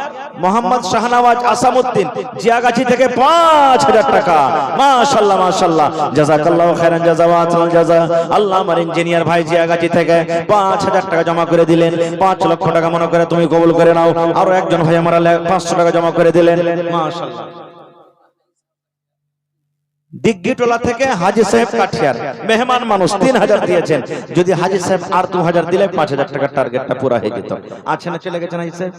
মোহাম্মদ শাহনওয়াজ আসামউদ্দিন জিয়াগাছি থেকে 5000 টাকা, মাশাআল্লাহ মাশাআল্লাহ, জাযাকাল্লাহু খাইরান জাযা ওয়া আহসানুল জাযা। আল্লাহ আমার ইঞ্জিনিয়ার ভাই জিয়াগাছি থেকে 5000 টাকা জমা করে দিলেন। 5 লক্ষ টাকা মনে করে তুমি কবুল করে নাও। আরো একজন ভাই আমার 500 টাকা জমা করে দিলেন, মাশাআল্লাহ। দিগ্গিটোলা থেকে হাজী সাহেব কাঠিয়ার মেহমান মানুষ 3000 দিয়েছেন। যদি হাজী সাহেব আর 2000 দিলে 5000 টাকার টার্গেটটা পুরো হয়ে যেত। আছে না, চলে গেছেন হাজী সাহেব?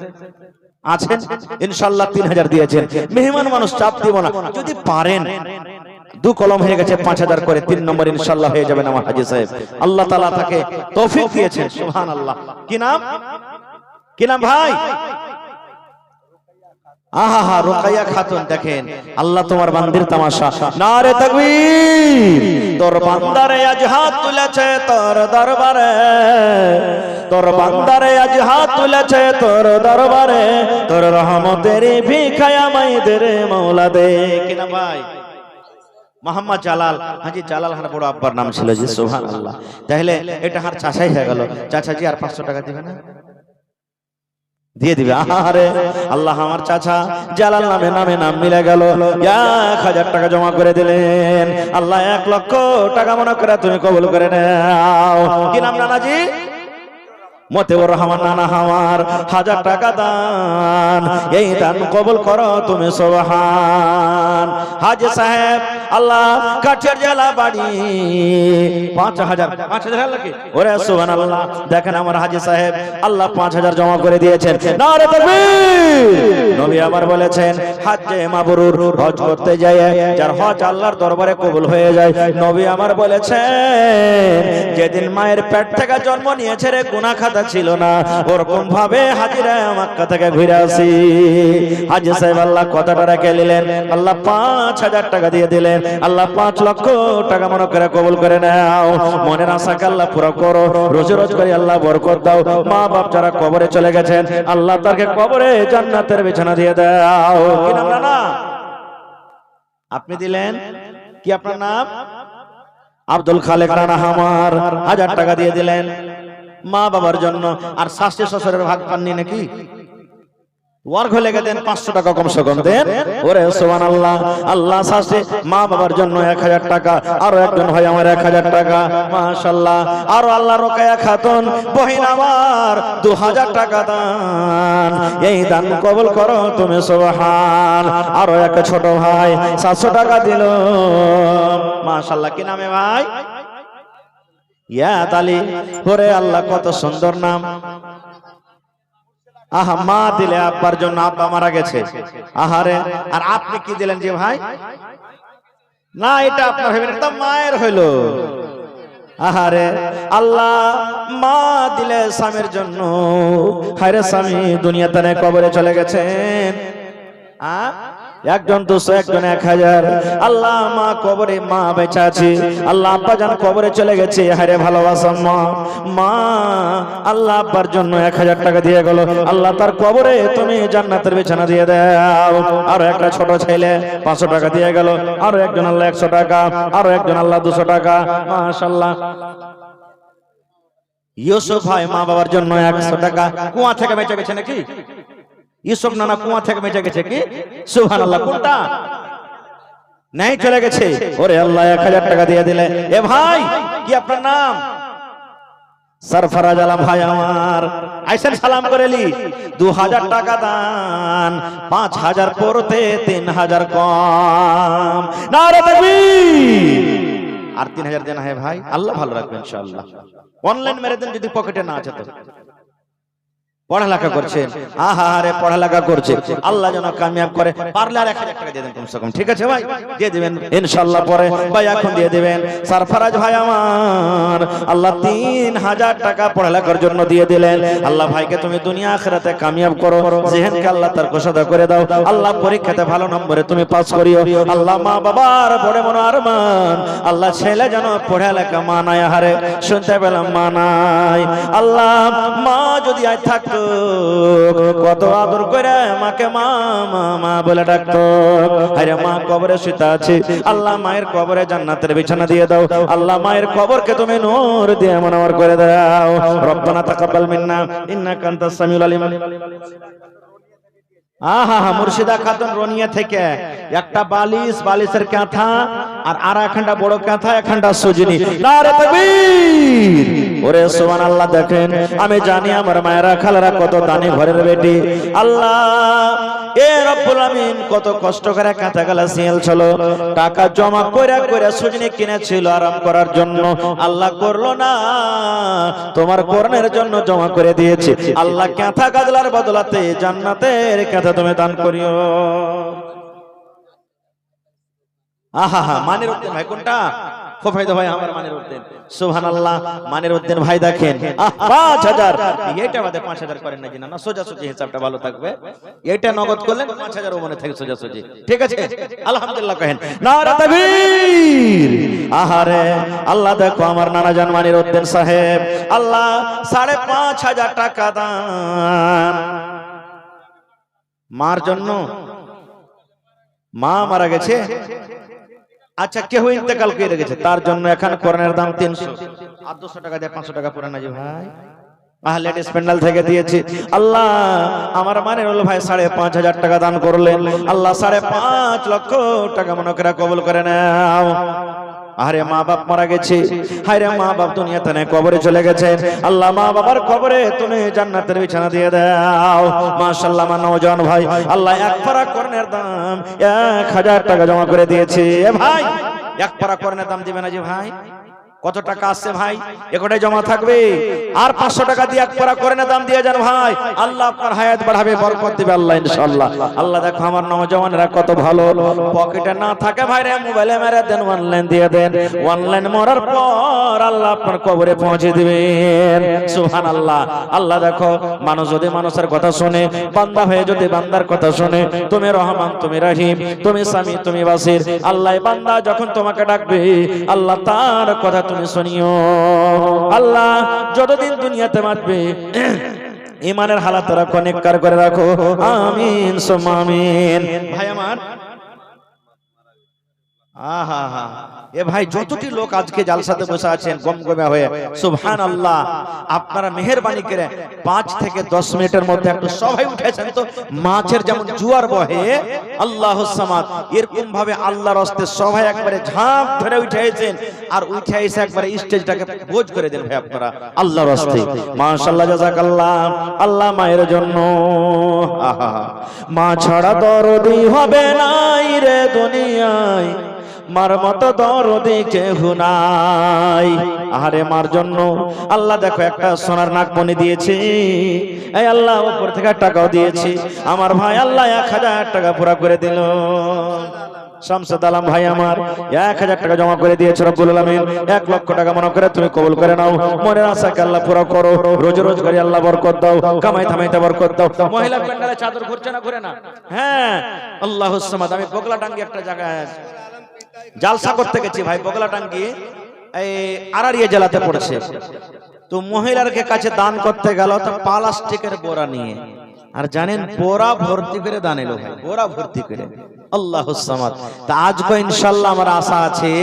আছেন ইনশাআল্লাহ। 3000 দিয়েছেন, মেহমান মানুষ, চাপ দিব না। যদি পারেন 2 কলম হয়ে গেছে 5000 করে, 3 নম্বর ইনশাআল্লাহ হয়ে যাবেন আমার হাজী সাহেব। আল্লাহ তাআলা তাকে তৌফিক দিয়েছেন, সুবহানাল্লাহ। কি নাম, কি নাম ভাই? আহা রুকাইয়া খাতুন। দেখেন আল্লাহ তোমার বান্দির তামাশা। নারে তাকবীর। তোর বান্দারে আজ হাত তুলেছে তোর দরবারে, তোর বান্দারে আজ হাত তুলেছে তোর দরবারে, তোর রহমতের ভিখায়া মাইদের মাওলা দে। কিনা ভাই? মোহাম্মদ জালাল, হাজী জালাল হার বড় আব্বার নাম ছিল জি, সুবহানাল্লাহ। তাহলে এটা হার চাচাই হয়ে গেল। চাচাজি আর 500 টাকা দিবে না? দিয়ে দিবে। আরে আল্লাহ আমার চাচা জালাল নামে নাম মিলে গেল। 1000 টাকা জমা করে দিলেন। আল্লাহ 1 লক্ষ টাকা মনে করে তুমি কবুল করে নাও। কি নাম নানাজি? মতিউর রহমান নানা আমার 1000 টাকা দান, এই দান কবুল করো তুমি সুবহান। হাজী সাহেব আল্লাহ কাঠিয়ার জেলা বাড়ি 5000 লাগে। ওরে সুবহানাল্লাহ। দেখেন আমার হাজী সাহেব আল্লাহ 5000 জমা করে দিয়েছেন। নারে তাকবীর। নবী আমার বলেছেন হজ্জে মাবরুর, হজ করতে যায় যার হজ আল্লাহর দরবারে কবুল হয়ে যায়। নবী আমার বলেছেন যেদিন মায়ের পেট থেকে জন্ম নিয়েছে রে গুনাহ ছিল না, ওরকম ভাবে হাজিরা মক্কা থেকে ঘুরে আসি। হাজী সাহেব আল্লাহ কথাটা রেখে নিলেন। আল্লাহ 5000 টাকা দিয়ে দিলেন। আল্লাহ 5 লক্ষ টাকা মনে করে কবুল করে নাও। মনের আশাকে আল্লাহ পুরো করো, রোজ রোজ করে আল্লাহ বরকত দাও। মা বাপ যারা কবরে চলে গেছেন আল্লাহ তাকে কবরে জান্নাতের বিছানা দিয়ে দাও। কি নাম না? আপনি দিলেন কি? আপনার নাম? আব্দুল খালেক রানা আমার 1000 টাকা দিয়ে দিলেন মা বাবার জন্য। আর শাশুড়ি শ্বশুরের ভাগ পাননি নাকি? ওয়ার্ক হলে গেলেন 500 টাকা কমসে কম দেন। ওরে সুবহানাল্লাহ। আল্লাহ শাশুড়ি মা বাবার জন্য 1000 টাকা, আরো একজন ভাই আমার 1000 টাকা, মাশাআল্লাহ। আরো আল্লাহ রোকায়া খাতুন বহিন আমার 2000 টাকা দান, এই দান কবুল করো তুমি সুবহান। আরো এক ছোট ভাই 700 টাকা দিল, মাশাআল্লাহ। কি নামে ভাই? ইয়াদ আলী। ওরে আল্লাহ কত সুন্দর নাম। আহা মা দিলে আব্বার জন্য, আব্বা মারা গেছে। আহারে আর আপনি কি দিলেন যে ভাই? না এটা আপনার হইবে না, এটা মায়ের হইলো। আহারে আল্লাহ মা দিলে স্বামীর জন্য। হায়রে স্বামী দুনিয়াতে নেই, কবরে চলে গেছেন। একজন 200, একজন 1000। আল্লাহ মা কবরে, মা বেঁচে আছে। আল্লাহ আব্বা জান কবরে চলে গেছে। হায়রে ভালোবাসা মা। মা আল্লাহ আব্বার জন্য 1000 টাকা দিয়ে গেল। আল্লাহ তার কবরে তুমি জান্নাতের বিছানা দিয়ে দাও। আরো একটা ছোট ছেলে 500 টাকা দিয়ে গেল। আরো একজন আল্লাহ 100 টাকা, আরো একজন আল্লাহ 200 টাকা, মাশাআল্লাহ। ইউসুফ ভাই মা বাবার জন্য 100 টাকা। কুয়া থেকে বেঁচে গেছে নাকি? ইউসুফ নানা কুয়া থেকে বেঁচে গেছে কি? সুবহানাল্লাহ। কোনটা নাই চলে গেছে। ওরে আল্লাহ 1000 টাকা দিয়ে দিলে। এ ভাই কি আপনার নাম? সরফরাজ আলম ভাই আমার আইসেন সালাম করেলি। 2000 টাকা দান, 5000 পড়তে 3000 কম। নারে তাকবীর। আর 3000 দেনা है ভাই, আল্লাহ ভালো রাখবেন ইনশাআল্লাহ। অনলাইন মেরে দেন যদি পকেটে না আছে তো। পড়ালেখা করছেন, আহারে পড়ালেখা করছে, আল্লাহ যেন কামিয়াব করে। পারলে আর 1000 টাকা দিয়ে দেন কমসে কম, ঠিক আছে ভাই? দিয়ে দিবেন ইনশাআল্লাহ পরে, ভাই এখন দিয়ে দিবেন। সরফরাজ ভাই আমার আল্লাহ 3000 টাকা পড়ালেখার জন্য দিয়ে দিলেন। আল্লাহ ভাইকে তুমি দুনিয়া আখিরাতে কামিয়াব করো, জেহেনকে আল্লাহ তার কোষাদা করে দাও। আল্লাহ পরীক্ষাতে ভালো নম্বরে তুমি পাস করিও। আল্লাহ মা বাবার বড় মনে আরমান, আল্লাহ ছেলে যেন পড়ালেখা মানায়, হারে শুনতে পেলাম মানায়। আল্লাহ মা যদি আজ থাকতো, কত আদর করে মাকে মা মা মা বলে ডাকতো। আরে মা কবরে শুতে আছে, আল্লাহ মায়ের কবরে জান্নাতের বিছানা দিয়ে দাও। আল্লাহ মায়ের কবরকে তুমি নূর দিয়ে মনোহর করে দাও। রব্বানা তাকাব্বাল মিন্না ইন্নাকা আনতাস সামিউল আলিম। আহা মুর্শিদা খাতুন রনিয়া থেকে একটা বালিশ, বালিশের কাঁথা আর একখানটা বড় কাঁথা, একখানটা সুজনি। নারে তাকবীর, ওরে সুবহানাল্লাহ। দেখেন আমি জানি আমার মায়েরা খালারা কত দানি ঘরের বেটি। আল্লাহ এ রব্বুল আমিন কত কষ্ট করে কাঁথা গালা সিএল ছিল, টাকা জমা কইরা কইরা সুজনি কিনেছিল আরাম করার জন্য। আল্লাহ করলো না, তোমার করণের জন্য জমা করে দিয়েছে। আল্লাহ কাঁথা গাদলার বদলাতে জান্নাতের কাঁথা তুমি দান করিও। আহা মানের উদ্দিন ভাই কোনটা? খোফাইদা ভাই আমার মানের উদ্দিন। সুবহানাল্লাহ, মানের উদ্দিন ভাই দেখেন 5000, এইটা বাদে 5000 করেন না, না সোজা সোজা হিসাবটা ভালো থাকবে। এইটা নগদ করলেন 5000 ও মনে থাকে সোজা সোজা, ঠিক আছে? আলহামদুলিল্লাহ কহেন নারে তাকবীর। আহারে আল্লাহ দেখো আমার নানা জান মানের উদ্দিন সাহেব, আল্লাহ 5500 টাকা দান মার জন্য। মা মারা গেছে, আচ্ছা কেউ ইন্তেকাল করে গেছে, তার জন্য এখানে কোরআনের দাম 300 আর 200 টাকা দিয়ে 500 টাকা পুরান আছে ভাই। লেডিস প্যান্ডেল থেকে দিয়েছি। আল্লাহ আমার মানে হলো ভাই 5500 টাকা দান করলেন। আল্লাহ 5.5 লক্ষ টাকা মনে করে কবুল করে নাও। আরে মা বাপ মারা গেছে, হায় রে মা বাপ দুনিয়াতে নেই, কবরে চলে গেছে। আল্লাহ মা বাবার কবরে তুমি জান্নাতের বিছানা দিয়ে দাও। মাশাআল্লাহ আমার নওজোয়ান ভাই আল্লাহ এক পারা কোরআনের দাম 1000 টাকা জমা করে দিয়েছে। এ ভাই এক পারা কোরআনের দাম দিবে না যে ভাই? কত টাকা আসছে ভাই? একটাই জমা থাকবে, আর 500 টাকা দিয়ে এক পারা কোরআনের দাম দিয়ে যান ভাই। আল্লাহ আপনার হায়াত বাড়াবে, বরকত দিবে আল্লাহ ইনশাআল্লাহ। আল্লাহ দেখো আমার নওজওয়ানরা কত ভালো, পকেটে না থাকে ভাই রে মোবাইলে মেরে দেন, অনলাইন দিয়ে দেন। অনলাইন মরার পর আল্লাহ আপনার কবরে পৌঁছে দিবেন। সুবহানাল্লাহ। আল্লাহ দেখো মানুষ যদি মানুষের কথা শুনে, বান্দা হয়ে যদি বান্দার কথা শুনে, তুমি রহমান, তুমি রহিম, তুমি সামি, তুমি বাসির। আল্লাহ বান্দা যখন তোমাকে ডাকবে, আল্লাহ তার কথা তুমি শুনিও। আল্লাহ যতদিন দুনিয়াতে বাঁচবে ইমানের হালাত রাখো, নেককার করে রাখো। আমিন সুম্মা আমিন। ভাই আমার আহা হা এ ভাই যতটি লোক আজকে জালসাতে বসে আছেন গমগমে হয়ে, সুবহানাল্লাহ, আপনারা মেহেরবানি করে 5 থেকে 10 মিনিটের মধ্যে একটু সবাই উঠেছেন তো। মাছের যেমন জোয়ার বহে আল্লাহুস সামাদ, এরকম ভাবে আল্লাহর রাস্তে সবাই একবারে ঝাঁপ ধরে উঠেছেন, আর উঠে এসে একবারে স্টেজটাকে বোঝ করে দেন ভাই আপনারা আল্লাহর রাস্তে। মাশাআল্লাহ, জাযাকাল্লাহ। আল্লাহ মায়ের জন্য, আহা মা ছাড়া দরদি হবে নাই রে দুনিয়ায়, মার মতো দরদি কেহ নাই। আরে মার জন্য আল্লাহ দেখো একটা সোনার নাকমণি দিয়েছি, এই আল্লাহ উপর থেকে টাকাও দিয়েছি। আমার ভাই আল্লাহ 1000 টাকা পুরা করে দিল। শামসুদ আলম ভাই আমার 1000 টাকা জমা করে দিয়েছে রব্বুল আলামিন। 1 লক্ষ টাকা মনে করে তুমি কবুল করে নাও। মনের আশাকে আল্লাহ পুরো করো, রোজ রোজ করে আল্লাহ বরকত দাও, কামাই থামাইতে বরকত দাও। মহিলা প্যান্ডেলে চাদর ঘুরছে না, ঘুরে না? হ্যাঁ, আল্লাহুস সামাদ। আমি বগলাটাঙ্গি একটা জায়গায় জালসা করতে গেছি ভাই, বগলাটাঙ্গি এই আরারিয়া জেলাতে পড়েছে। তো মহিলার কাছে দান করতে গেল তো প্লাস্টিকের বোরা নিয়ে, আর জানেন বোরা ভর্তি করে দান এলো ভাই, বোরা ভর্তি করে। আল্লাহুস সামাদ। তা আজকে ইনশাআল্লাহ আমার আশা আছে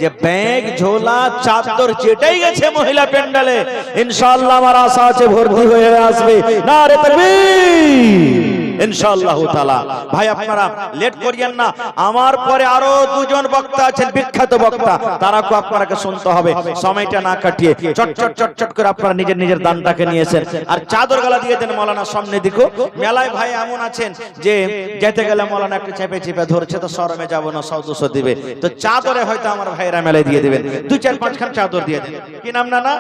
যে ব্যাগ, ঝোলা, চাদর যেটাই গেছে মহিলা প্যান্ডেলে, ইনশাআল্লাহ আমার আশা আছে ভর্তি হয়ে আসবে। নারে তাকবীর ইনশাআল্লাহ তাআলা। ভাই আপনারা লেট করিয়েন না, আমার পরে আরো 2 জন বক্তা আছেন, বিখ্যাত বক্তা, তারাকে আপনাকে শুনতে হবে। সময়টা না কাটিয়ে চটচট চটচট করে আপনারা নিজের নিজের দানটাকে নিয়েছেন, আর চাদর গলা দিয়ে দেন মওলানা সামনে দিকো। মেলায় ভাই এমন আছেন যে যেতে গেলে মওলানা একটু চেপে চেপে ধরছে, তো শরমে যাব না, 100-200 দিবে, তো চাদরে হয়তো আমার ভাইরা মেলায় দিয়ে দিবেন, 2-4-5 খান চাদর দিয়ে দেন। কি নাম না?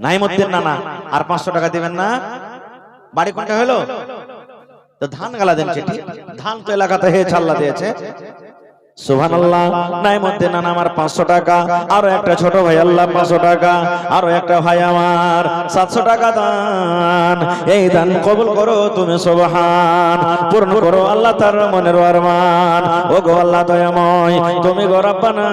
নাইমুদ্দিন নানা আর 500 টাকা দিবেন না? বাড়ি কোনটা হলো? তো ধান গালা দেন চিঠি, ধান তো এলাকাতে হয়েছে, আল্লাহ দিয়েছে। সুবহানাল্লাহ। নাইমুদ্দিন নানা আমার 500 টাকা, আরো একটা ছোট ভাই আল্লাহ 500 টাকা, আরো একটা ভাই আমার 700 টাকা দান। এই দান কবুল করো তুমি সুবহান, পূর্ণ করো আল্লাহ তার মনের আরমান। ও গো আল্লাহ দয়াময়, তুমি গো রব্বানা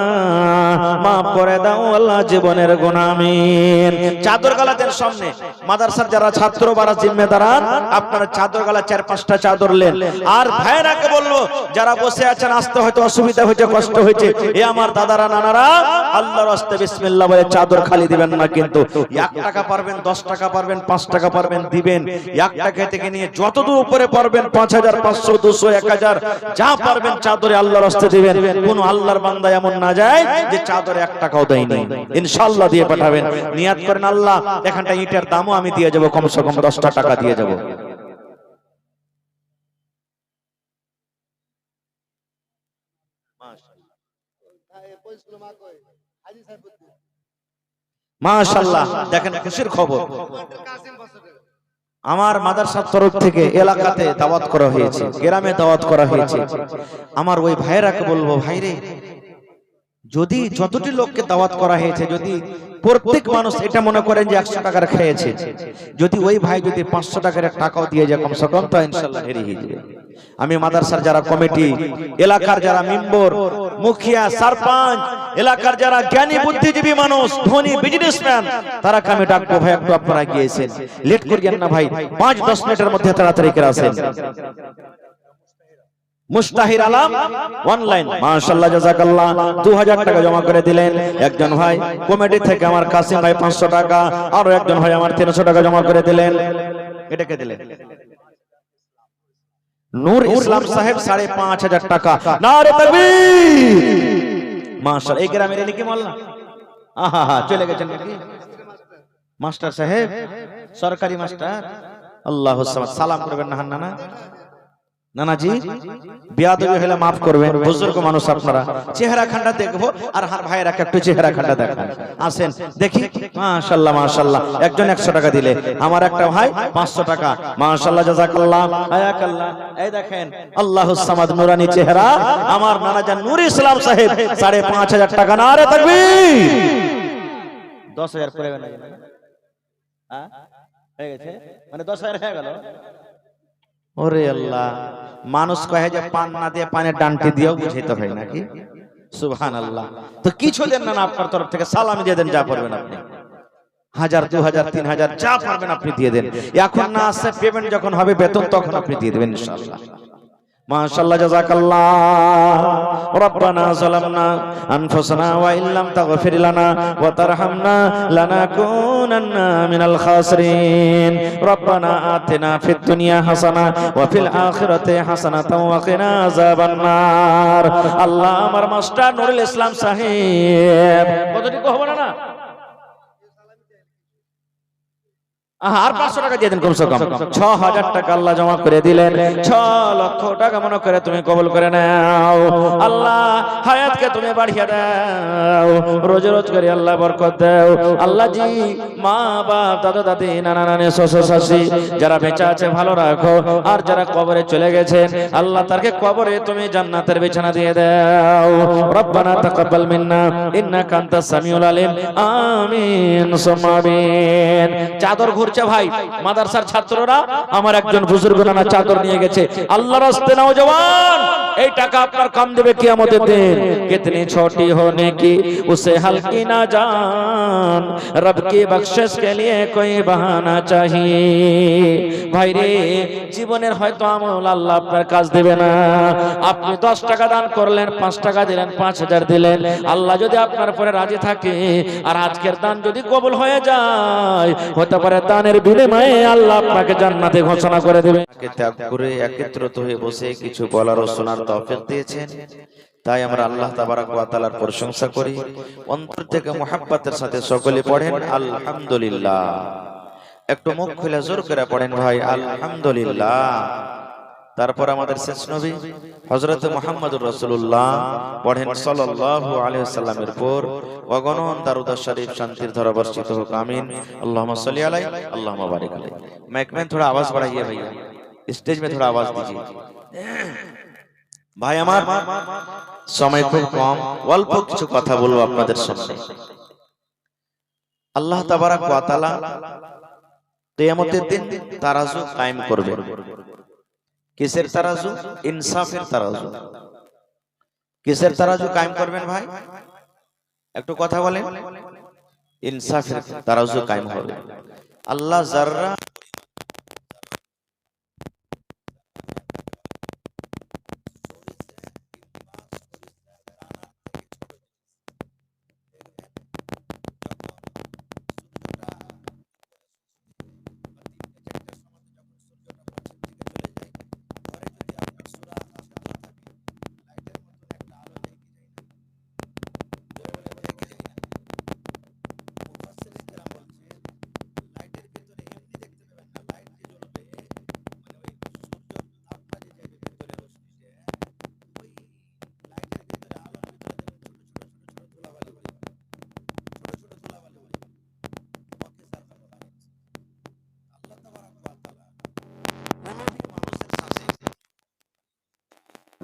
maaf করে দাও আল্লাহ জীবনের গুনাহ। আমিন। চাদর গালা দেন সামনে, মাদ্রাসার যারা ছাত্র বারা জিম্মেদার, আপনারা চাদর গালা 4-5টা চাদর নেন। আর ভাইরাকে বলবো যারা বসে আছেন, আসতে হয়তো অসুবিধা হয়েছে, কষ্ট হয়েছে, এ আমার দাদারা নানারা আল্লাহর রাস্তায় বিসমিল্লাহ বলে চাদর খালি দিবেন না কিন্তু। 1 টাকা পারবেন, 10 টাকা পারবেন, 5 টাকা পারবেন দিবেন। 1 টাকা থেকে নিয়ে যতদূর উপরে পারবেন 5000, 500, 200, 1000 যা পারবেন চাদরে আল্লাহর রাস্তায় দিবেন। কোন আল্লাহর বান্দা এমন না যায় যে চাদরে 1 টাকাও দেয়নি, ইনশাআল্লাহ দিয়ে পাঠাবেন। নিয়াত করেন আল্লাহ এখানটা ইটের দামও আমি দিয়ে যাব, কমসে কম 10টা টাকা দিয়ে যাব। মাশাআল্লাহ। দেখেন খুশির খবর, আমার মাদ্রাসার তরফ থেকে এলাকাতে দাওয়াত করা হয়েছে, গ্রামে দাওয়াত করা হয়েছে। আমার ওই ভাইরাকে বলবো, ভাইরে যদি যতটি লোককে দাওয়াত করা হয়েছে, যদি প্রত্যেক মানুষ এটা মনে করেন যে 100 টাকার খেয়েছে, যদি ওই ভাই যদি 500 টাকার টাকাও দিয়ে যায় কমসে কম, তো ইনশাআল্লাহ হেরে হয়ে যাবে। আমি মাদ্রাসার যারা কমিটি, এলাকার যারা মেম্বার, মুখিয়া, সরপঞ্চ, এলাকার যারা জ্ঞানী বুদ্ধিজীবী মানুষ, ধনী বিজনেসম্যান, তারা আমি ডাকবো, ভাই একটু আপনারা গিয়েছেন, লেট করিয়েন না ভাই, 5-10 মিনিটের মধ্যে তাড়াতাড়ি করে আসেন। মুস্তাহির আলম অনলাইন, মাশাআল্লাহ জাযাকাল্লাহ 2000 টাকা জমা করে দিলেন একজন ভাই। কমিটি থেকে আমার কাসিম ভাই 500 টাকা, আর একজন ভাই আমার 300 টাকা জমা করে দিলেন। এটাকে দিলেন নূর ইসলাম সাহেব 5500 টাকা। নারে তাকবীর। মাশাআল্লাহ। এই গ্রামের এনে কি মোল্লা? আহা চলে গেছেন নাকি মাস্টার সাহেব, সরকারি মাস্টার। আল্লাহু সামাদ। সালাম করবেন না হান্নানা নানাজি, বিয়াদবি হলে মাফ করবেন, বুজুর্গ মানুষ আপনারা। চেহারা খান্ডা দেখবো, আর হার ভাইয়েরা একটু চেহারা খান্ডা দেখান। আসেন দেখি। মাশাআল্লাহ মাশাআল্লাহ। একজন 100 টাকা দিলে, আমার একটা ভাই 500 টাকা। মাশাআল্লাহ জাযাকাল্লাহ হায়াকাল্লাহ। এই দেখেন আল্লাহুস সামাদ নুরানি চেহারা আমার নানাজান নূর ইসলাম সাহেব 5500 টাকা। নারে তাকবীর। 10000 পড়ে গেল, হ্যাঁ হয়ে গেছে, মানে 10000 হয়ে গেল। ওরে আল্লাহ, মানুষ কহে যে পান না দিয়ে পানের ডান্টি দিয়েও বুঝাইতে হয় নাকি? সুবহানাল্লাহ। তো কিছু দেন না আপনার তরফ থেকে, সালামি দিয়ে দেন, যা পারবেন আপনি, 1000, 2000, 3000 যা পারবেন আপনি দিয়ে দেন। এখন না আসে পেমেন্ট যখন হবে বেতন, তখন আপনি দিয়ে দেবেন ইনশাআল্লাহ। মাশাআল্লাহ জাযাকাল্লাহ। রব্বানা যালামনা আনফুসানা ওয়া ইল্লাম তাগফির লানা ওয়া তারহামনা লানাকুনান্না মিনাল খাসিরিন। রব্বানা আতিনা ফিদ দুনিয়া হাসানা ওয়া ফিল আখিরাতি হাসানাতাও ওয়া কিনা আযাবান নার। আল্লাহ আমার মাস্টার নুরুল ইসলাম সাহেব কতটি কহব না? আর 500 টাকা দিয়ে দেন কমসে কম। 6000 টাকা আল্লাহ জমা করে দিলেন। 6 লক্ষ টাকা মনে করে তুমি কবুল করে নাও। আল্লাহ হায়াতকে তুমি বাড়িয়ে দাও, রোজ রোজ করে আল্লাহ বরকত দাও। আল্লাহ জি মা বাপ, দাদা দাদি, নানা নানি, শ্বশুর শাশুড়ি যারা বেঁচে আছে ভালো রাখো, আর যারা কবরে চলে গেছেন আল্লাহ তাকে কবরে তুমি জান্নাতের বিছানা দিয়ে দাও। রব্বানা তাকাব্বাল মিন্না ইন্নাকা আনতাস সামিউল আলিম। আমিন সুম্মা আমিন। চাদর ভাই মাদ্রাসার ছাত্ররা আমার একজন বুজুর্গ নানা চাদর নিয়ে গেছে। আল্লাহর রাস্তায় নওজওয়ান, এই টাকা আপনার কাম দেবে কিয়ামতের দিন। কিতনি ছোটি হোনে কি উসে হলকি না জান, রব কি বখশিশ কে লিয়ে কোই বাহানা চাহিয়ে। ভাই রে, জীবনের হয়তো আমল আল্লাহ আপনার কাজ দেবে না। আপনি 10 টাকা দান করলেন, 5 টাকা দিলেন, 5000 দিলেন, আল্লাহ যদি আপনার উপরে রাজি থাকে, আর আজকের দান যদি কবুল হয়ে যায়, হতে পারে দানের বিনিময়ে আল্লাহ আপনাকে জান্নাতে ঘোষণা করে দেবে। ত্যাগ করে একত্রিত হয়ে বসে কিছু বলার ও শোনার তৌফিক দিয়েছেন, তাই আমরা আল্লাহ তাবারক ওয়া তাআলার প্রশংসা করি। অন্তর থেকে মুহাব্বতের সাথে সকলে পড়েন আলহামদুলিল্লাহ। একটু মুখ খুলে জোর করে পড়েন ভাই আলহামদুলিল্লাহ। তারপর আমাদের শেষ নবী হযরত মুহাম্মদুর রাসূলুল্লাহ পড়েন সাল্লাল্লাহু আলাইহি ওয়াসাল্লামের উপর অগণন দরুদ শরীফ শান্তির ধারা বর্ষিত হোক আমিন। अल्लाहुम्मा सल्ली अलैहि अल्लाहुम्मा बारिक अलैहि। माइक में थोड़ा आवाज बढ़ाइए भैया, स्टेज में थोड़ा आवाज दीजिए। ভাই আমার সময় খুব কম, অল্প কিছু কথা বলবো আপনাদের সামনে। আল্লাহ তাবারাক ওয়া তাআলা কিয়ামতের দিন তারাজু কায়েম করবেন। কিসের তারাজু? ইনসাফের তারাজু। কিসের তারাজু কায়েম করবেন ভাই? একটু কথা বলেন। ইনসাফের তারাজু কায়েম হবে। আল্লাহ যাররা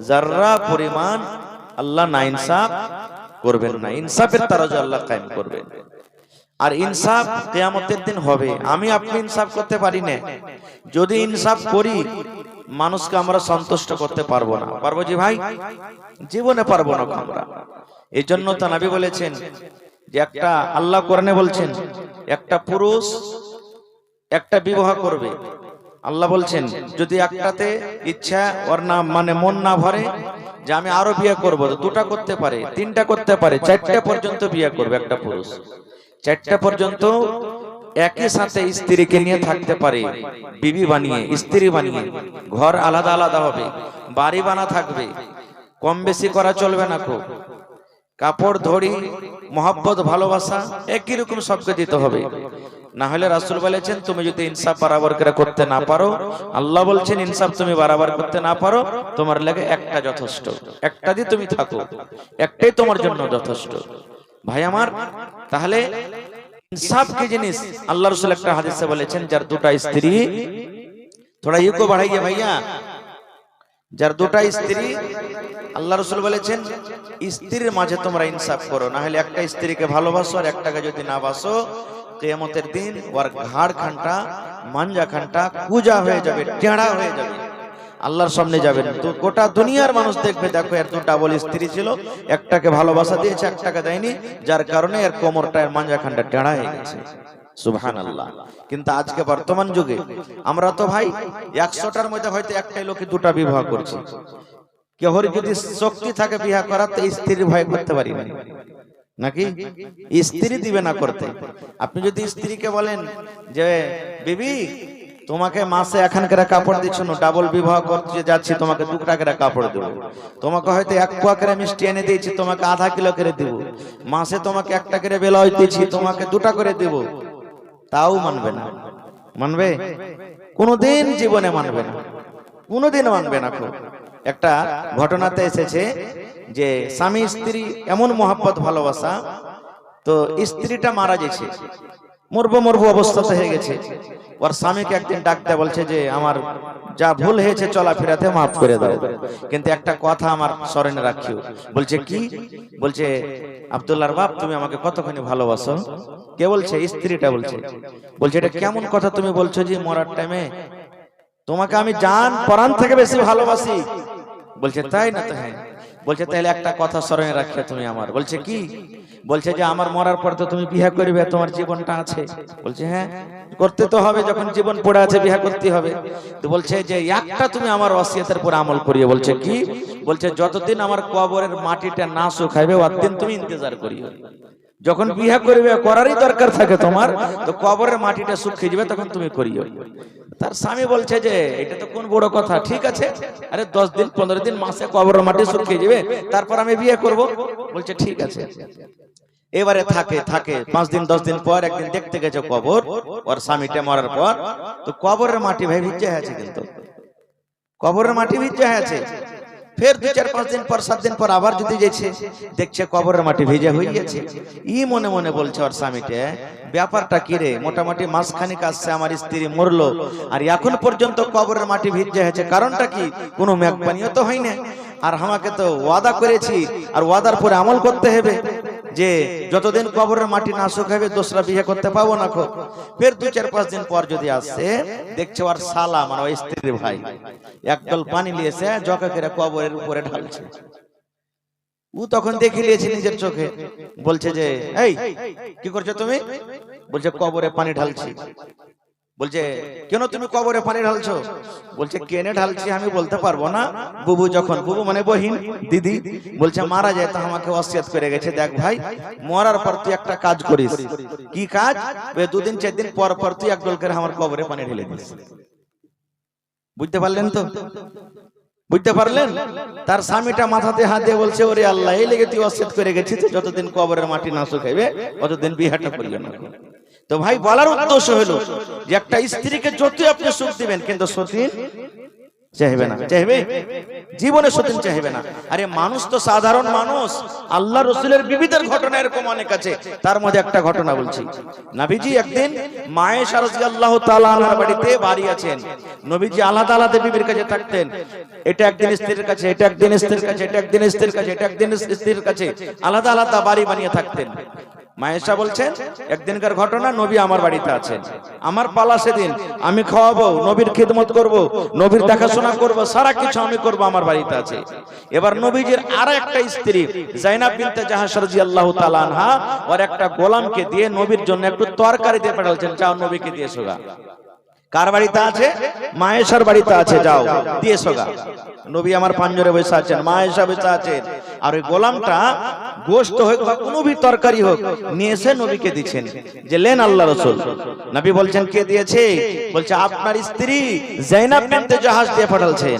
যাররা পরিমাণ আল্লাহ নাইনসাফ করবেন না, ইনসাফের তারাজু আল্লাহ কায়েম করবেন। আর ইনসাফ কিয়ামতের দিন হবে। আমি আপনি ইনসাফ করতে পারি না। যদি ইনসাফ করি মানুষকে আমরা সন্তুষ্ট করতে পারবো না। পারবো জি ভাই? জীবনে পারবো না আমরা। এই জন্য তো নবী বলেছেন যে একটা আল্লাহ কোরআনে বলছেন একটা পুরুষ একটা বিবাহ করবে। আল্লাহ বলছেন যদি একটাতে ইচ্ছা ওর না মানে মন না ভরে যে আমি আরো বিয়ে করব, তো দুটা করতে পারে, তিনটা করতে পারে, চারটা পর্যন্ত বিয়ে করবে একটা পুরুষ। চারটা পর্যন্ত একই সাথে স্ত্রীকে নিয়ে থাকতে পারে, বিবি বানিয়ে, স্ত্রী বানিয়ে। ঘর আলাদা আলাদা হবে, বাড়ি বানা থাকবে, কম বেশি করা চলবে না। খুব কাপড় ধড়ি মোহাব্বত ভালোবাসা একই রকম সবকে দিতে হবে। না হলে রাসূল বলেছেন তুমি যদি ইনসাফ বরাবর করে করতে না পারো, আল্লাহ বলছেন ইনসাফ তুমি বরাবর করতে না পারো, তোমার লাগে একটা যথেষ্ট। একটা দিয়ে তুমি থাকো, একটাই তোমার জন্য যথেষ্ট। ভাই আমার, তাহলে ইনসাফ কি জিনিস? আল্লাহ রাসূল একটা হাদিসে বলেছেন যার দুটা স্ত্রী, थोड़ा ইকো বাড়াইয়ে ভাইয়া, যার দুটা স্ত্রী, আল্লাহ রাসূল বলেছেন স্ত্রীর মাঝে তোমরা ইনসাফ করো। না হলে একটা স্ত্রীকে ভালোবাসো আর একটাকে যদি না বাসো, কিয়ামতের দিন ওর ঘাড় খানটা মাঞ্জা খানটা কুজা হয়ে যাবে, টেঁড়া হয়ে যাবে, আল্লাহর সামনে যাবেন। তো গোটা দুনিয়ার মানুষ দেখবে দেখো এর দুটা বল স্ত্রী ছিল, একটাকে ভালোবাসা দিয়েছে একটাকে দেয়নি, যার কারণে এর কোমরটা এর মাঞ্জা খানটা টেঁড়া হয়ে গেছে। সুবহানাল্লাহ। কিন্তু আজকে বর্তমান যুগে আমরা তো ভাই 100টার মধ্যে হয়তো একটাই লোকে দুটা বিবাহ করছে। কেহর যদি শক্তি থাকে বিবাহ করার, তো স্ত্রীর ভয় করতে পারি না নাকি? স্ত্রী দিবে না করতে। আপনি যদি স্ত্রীকে বলেন যে বিবি তোমাকে মাসে এখানকার কাপড় দিচ্ছ না, ডাবল বিবাহ করতে যাচ্ছি, তোমাকে 2 টাকার কাপড় দেবো, তোমাকে হয়তো 1 পোয়া করে মিষ্টি এনে দিয়েছি, তোমাকে আধা কিলো করে দেবো, মাসে তোমাকে 1 টাকা করে ব্লাউজ দিয়েছি, তোমাকে 2টা করে দেবো, তাও মানবে না। মানবে? কোনোদিন জীবনে মানবে না, কোনোদিন মানবে না। খুব একটা ঘটনাতে এসেছে যে স্বামী স্ত্রী এমন মোহাব্বত ভালোবাসা, তো স্ত্রীটা মারা গেছে, মরবো অবস্থাতে হয়ে গেছে। ওর স্বামীকে একদিন ডাকতে বলছে যে আমার যা ভুল হয়েছে চলাফেরাতে মাফ করে দাও, কিন্তু একটা কথা আমার স্মরণে রাখিও। বলছে কি? বলছে আব্দুল্লাহর বাপ তুমি আমাকে কতখানি ভালোবাসো। কে বলছে? স্ত্রীটা বলছে। বলছে এটা কেমন কথা তুমি বলছো যে মরার টাইমে তোমাকে আমি জান প্রাণ থেকে বেশি ভালোবাসি। বলছে তাই না? তো হ্যাঁ। বলছে তাহলে একটা কথা স্মরণে রাখিও তুমি আমার। বলছে কি? বলছে যে আমার মরার পর তো তুমি বিয়ে করবে, তোমার জীবনটা আছে। বলছে হ্যাঁ করতে তো হবে, যখন জীবন পড়ে আছে বিয়ে করতে হবে। তো বলছে যে একটা তুমি আমার ওসিয়তের উপর আমল করিও। বলছে কি? বলছে যতদিন আমার কবরের মাটিটা না শুকাইবে ততদিন তুমি ইন্তজার করিও। যখন বিয়ে করবে, করারই দরকার থাকে তোমার, তো কবরের মাটিটা শুকিয়ে যাবে তখন তুমি করিও। তার স্বামী বলছে যে এটা তো কোন বড় কথা, ঠিক আছে, আরে 10 দিন 15 দিন মাসে কবরের মাটি শুকিয়ে যাবে, তারপর আমি বিয়ে করব। বলছে ঠিক আছে। এবারে থাকে 5 দিন 10 দিন পর একদিন দেখতে গেছে কবর, ওর স্বামীটা মরার পর, তো কবরের মাটি ভাই ভিজে আছে, কিন্তু কবরের মাটি ভিজে আছে। ফের 2-4-5 দিন পর 7 দিন পর আবার যদি যেছে, দেখছে কবরের মাটি ভিজে হয়ে গেছে। ই মনে মনে বলছে ওর স্বামীটা, ব্যাপারটা কি রে, মোটামুটি মাসখানিক আসছে আমার স্ত্রী মরলো, আর এখন পর্যন্ত কবরের মাটি ভিজে আছে, কারণটা কি? কোনো মেঘপানিও তো হয় না, আর আমাকে তো ওয়াদা করেছি, আর ওয়াদার পরে আমল করতে হবে যে যতদিন কবরের মাটি না শুকাবে দোসরা বিয়ে করতে পাবো না। ফের 2-4-5 দিন পর যদি আসছে, দেখছে ওর শালা মানে ওই স্ত্রীর ভাই একদল পানি নিয়েছে, জকা করে কবরের উপরে ঢালছে। ও তখন দেখে নিয়েছে নিজের চোখে, বলছে যে এই কি করছো তুমি? বলছে কবরে পানি ঢালছি। বলছে কেন তুমি কবরে পানি ঢালছো? বলছে কেনে ঢালছি আমি বলতে পারবো না, বুবু যখন, বুবু মানে বহিন, দিদি, বলছে মারা যায় তো আমাকে ওসিয়ত করে গেছে, দেখ ভাই মরার পর তুই একটা কাজ করিস। কি কাজ? 2-4 দিন পর পর তুই একদল করে আমার কবরে পানি ঢেলে দিস। বুঝতে পারলেন তো? বুঝতে পারলেন? তার স্বামীটা মাথাতে হাত দিয়ে বলছে, ওরে আল্লাহ, এই লেগে তুই ওসিয়ত করে গেছিস যতদিন কবরের মাটি না শুকাইবে ততদিন বিয়েটা করিও না। তো ভাই বলার উদ্দেশ্য হলো যে একটা স্ত্রীকে যতই আপনি সুখ দিবেন কিন্তু সতীন চাইবে না, চাইবে জীবনে সতীন চাইবে না। আরে মানুষ তো সাধারণ মানুষ, আল্লাহ রসুলের বিবিদের ঘটনা এরকম অনেক আছে। তার মধ্যে একটা ঘটনা বলছি। নবীজি একদিন মায়েশা রাদিয়াল্লাহু তাআলা আনহার বাড়িতে বাড়ি আছেন। নবীজি আলাদা আলাদা বিবির কাছে থাকতেন, এটা একদিন স্ত্রীর কাছে, এটা একদিন স্ত্রীর কাছে, এটা একদিন স্ত্রীর কাছে, এটা একদিন স্ত্রীর কাছে, আলাদা আলাদা বাড়ি বানিয়ে থাকতেন। মায়েশা বলছেন একদিনকার ঘটনা, নবী আমার বাড়িতে আছেন, আমার পালা সেদিন, আমি খাওয়াবো, নবীর খিদমত করব, নবীর দেখাশোনা করব, সারা কিছু আমি করব, আমার বাড়িতে আছে। এবার নবীজির আর একটা স্ত্রী জাইনাব বিনতে জাহাশ রাদিয়াল্লাহু তাআলা আনহা ওর একটা গোলামকে দিয়ে নবীর জন্য একটু তরকারি দিয়ে পাঠালছেন, যাও নবীকে দিয়ে এসো গা। কার বাড়িতে আছে? মায়েশার বাড়িতে আছে, যাও দিয়ে এসো গা। নবী আমার পাঞ্জরে বসে আছেন, মায়েশা বসে আছেন, আর ওই গোলামটা গোশত হোক বা কোনো ভি তরকারি হোক নিয়ে এসে নবীকে দিচ্ছেন যে লেন আল্লাহ রাসূল। নবী বলছেন কে দিয়েছে? বলছে আপনার স্ত্রী জাইনাব বিনতে জাহাশ দিয়ে পাঠালছেন।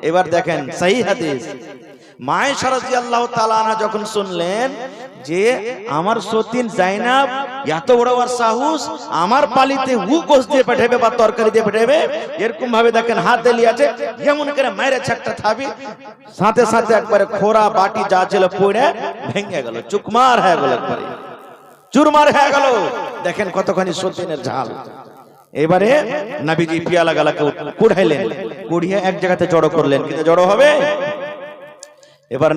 এবার দেখেন সহিহ হাদিস, মায়েশা রাদিয়াল্লাহু তাআলা আনহা যখন শুনলেন যে আমার সতীন জাইনাব এত বড় ওর সাহস, আমার পালিতে হু গোশত দিয়ে পাঠাবে বা তরকারি দিয়ে পাঠাবে, এরকম ভাবে দেখেন হাতে লিয়াছে, যেমন করে মায়ের ছাকটা থাবি, সাথে সাথে একবারে খোরা বাটি যা ছিল পড়ে ভেঙে গেল, চুকমার হয়ে গেল, একবারে চুরমার হয়ে গেল। দেখেন কতখানি সতীনের ঝাল। এবারে নবীজি পিয়ালা গালাকে কুড়াইলেন, কুড়িয়ে এক জায়গাতে জড়ো করলেন, কিন্তু জড়ো হবে। এবার